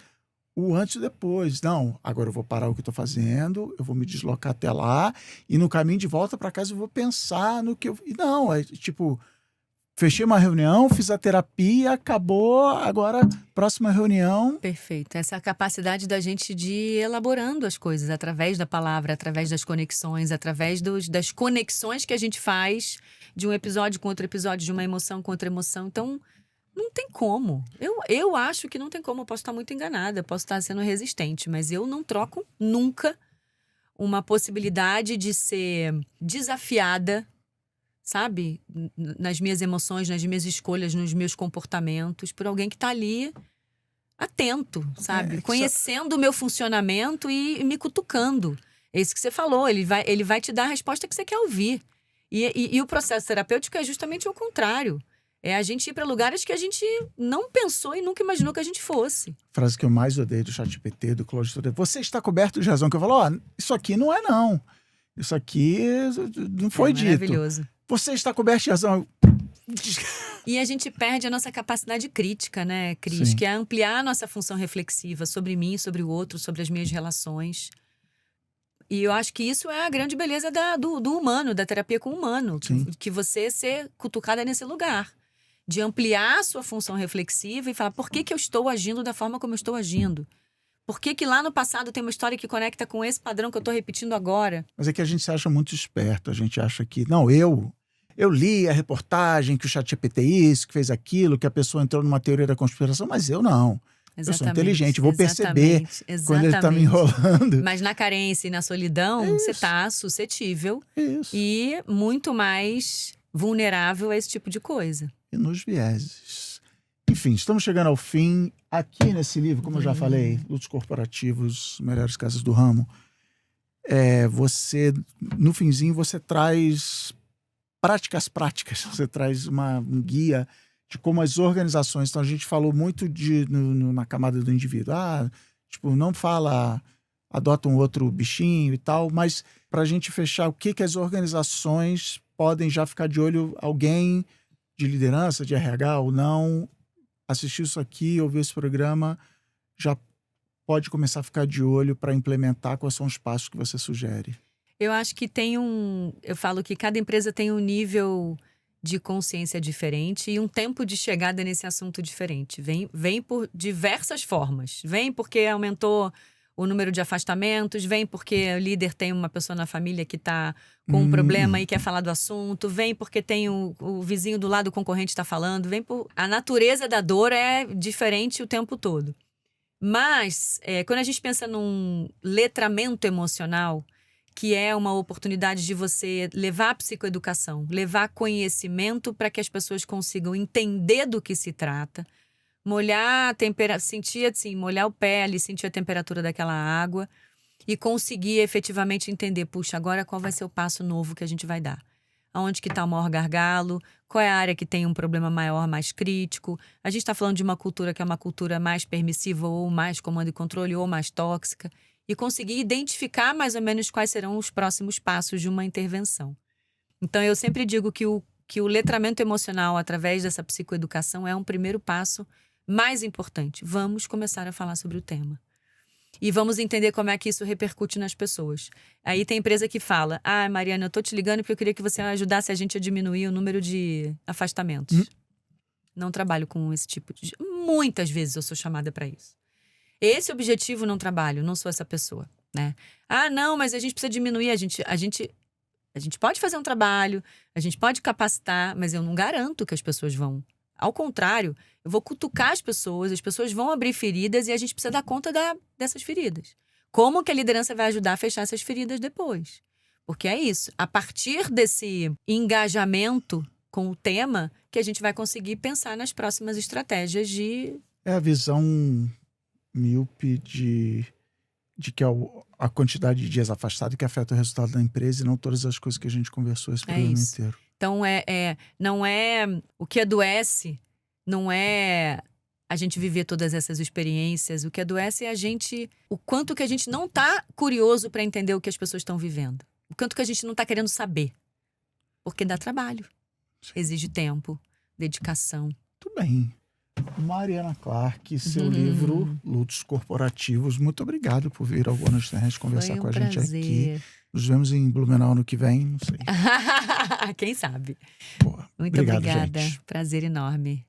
Speaker 2: o antes e depois. Não, agora eu vou parar o que eu tô fazendo, eu vou me deslocar até lá e no caminho de volta para casa eu vou pensar no que eu... E não, é tipo, fechei uma reunião, fiz a terapia, acabou, agora próxima reunião.
Speaker 1: Perfeito. Essa capacidade da gente de ir elaborando as coisas através da palavra, através das conexões, através das conexões que a gente faz de um episódio com outro episódio, de uma emoção com outra emoção. Então, não tem como. Eu acho que não tem como. Eu posso estar muito enganada, eu posso estar sendo resistente, mas eu não troco nunca uma possibilidade de ser desafiada, sabe? Nas minhas emoções, nas minhas escolhas, nos meus comportamentos, por alguém que está ali atento, sabe? Conhecendo o meu funcionamento e me cutucando. É isso que você falou, ele vai te dar a resposta que você quer ouvir. E o processo terapêutico é justamente o contrário. É a gente ir para lugares que a gente não pensou e nunca imaginou que a gente fosse.
Speaker 2: Frase que eu mais odeio do ChatGPT, do Claude Storey, você está coberto de razão. Que eu falo, ó, isso aqui não é não. Isso aqui não foi dito.
Speaker 1: Maravilhoso.
Speaker 2: Você está coberto de razão.
Speaker 1: E a gente perde a nossa capacidade crítica, né, Cris?
Speaker 2: Sim.
Speaker 1: Que é ampliar a nossa função reflexiva sobre mim, sobre o outro, sobre as minhas relações. E eu acho que isso é a grande beleza do humano, da terapia com o humano. Que você ser cutucada nesse lugar. De ampliar a sua função reflexiva e falar por que eu estou agindo da forma como eu estou agindo. Por que lá no passado tem uma história que conecta com esse padrão que eu estou repetindo agora?
Speaker 2: Mas é que a gente se acha muito esperto. A gente acha que, não, eu li a reportagem que o ChatGPT isso, que fez aquilo, que a pessoa entrou numa teoria da conspiração, mas eu não. Eu sou inteligente, vou perceber quando ele está me enrolando.
Speaker 1: Mas na carência e na solidão, você está suscetível e muito mais vulnerável a esse tipo de coisa.
Speaker 2: E nos vieses. Enfim, estamos chegando ao fim. Aqui nesse livro, como eu já falei, Lutos Corporativos, Melhores Casas do Ramo, você, no finzinho, você traz práticas, você traz um guia de como as organizações... Então, a gente falou muito na camada do indivíduo. Tipo, não fala, adota um outro bichinho e tal, mas para a gente fechar, o que as organizações podem já ficar de olho, alguém de liderança, de RH ou não, assistir isso aqui, ouvir esse programa, já pode começar a ficar de olho para implementar quais são os passos que você sugere?
Speaker 1: Eu acho que eu falo que cada empresa tem um nível de consciência diferente e um tempo de chegada nesse assunto diferente. Vem por diversas formas. Vem porque aumentou o número de afastamentos, vem porque o líder tem uma pessoa na família que está com um problema e quer falar do assunto, vem porque tem o vizinho do lado, o concorrente está falando, a natureza da dor é diferente o tempo todo. Mas, quando a gente pensa num letramento emocional, que é uma oportunidade de você levar a psicoeducação, levar conhecimento para que as pessoas consigam entender do que se trata, molhar o pé ali, sentir a temperatura daquela água e conseguir efetivamente entender, puxa, agora qual vai ser o passo novo que a gente vai dar? Aonde que está o maior gargalo? Qual é a área que tem um problema maior, mais crítico? A gente está falando de uma cultura que é uma cultura mais permissiva ou mais comando e controle ou mais tóxica e conseguir identificar mais ou menos quais serão os próximos passos de uma intervenção. Então, eu sempre digo que o letramento emocional através dessa psicoeducação é um primeiro passo mais importante. Vamos começar a falar sobre o tema. E vamos entender como é que isso repercute nas pessoas. Aí tem empresa que fala, Mariana, eu tô te ligando porque eu queria que você ajudasse a gente a diminuir o número de afastamentos. Não trabalho com esse tipo de... Muitas vezes eu sou chamada para isso. Esse objetivo não trabalho, não sou essa pessoa, né? Não, mas a gente precisa diminuir, a gente pode fazer um trabalho, a gente pode capacitar, mas eu não garanto que as pessoas vão. Ao contrário, eu vou cutucar as pessoas vão abrir feridas e a gente precisa dar conta dessas feridas. Como que a liderança vai ajudar a fechar essas feridas depois? Porque é isso, a partir desse engajamento com o tema que a gente vai conseguir pensar nas próximas estratégias de...
Speaker 2: É a visão míope de que é a quantidade de dias afastado que afeta o resultado da empresa e não todas as coisas que a gente conversou esse programa inteiro.
Speaker 1: Então, não é o que adoece, não é a gente viver todas essas experiências. O que adoece é o quanto que a gente não está curioso para entender o que as pessoas estão vivendo. O quanto que a gente não está querendo saber. Porque dá trabalho. Exige tempo, dedicação.
Speaker 2: Muito bem. Mariana Clark, seu livro Lutos Corporativos. Muito obrigado por vir ao Boa Noite Internet conversar
Speaker 1: Foi um
Speaker 2: com a gente aqui.
Speaker 1: prazer.
Speaker 2: Nos vemos em Blumenau ano que vem, não sei.
Speaker 1: Quem sabe?
Speaker 2: Boa.
Speaker 1: Muito
Speaker 2: Obrigado,
Speaker 1: obrigada.
Speaker 2: gente.
Speaker 1: Prazer enorme.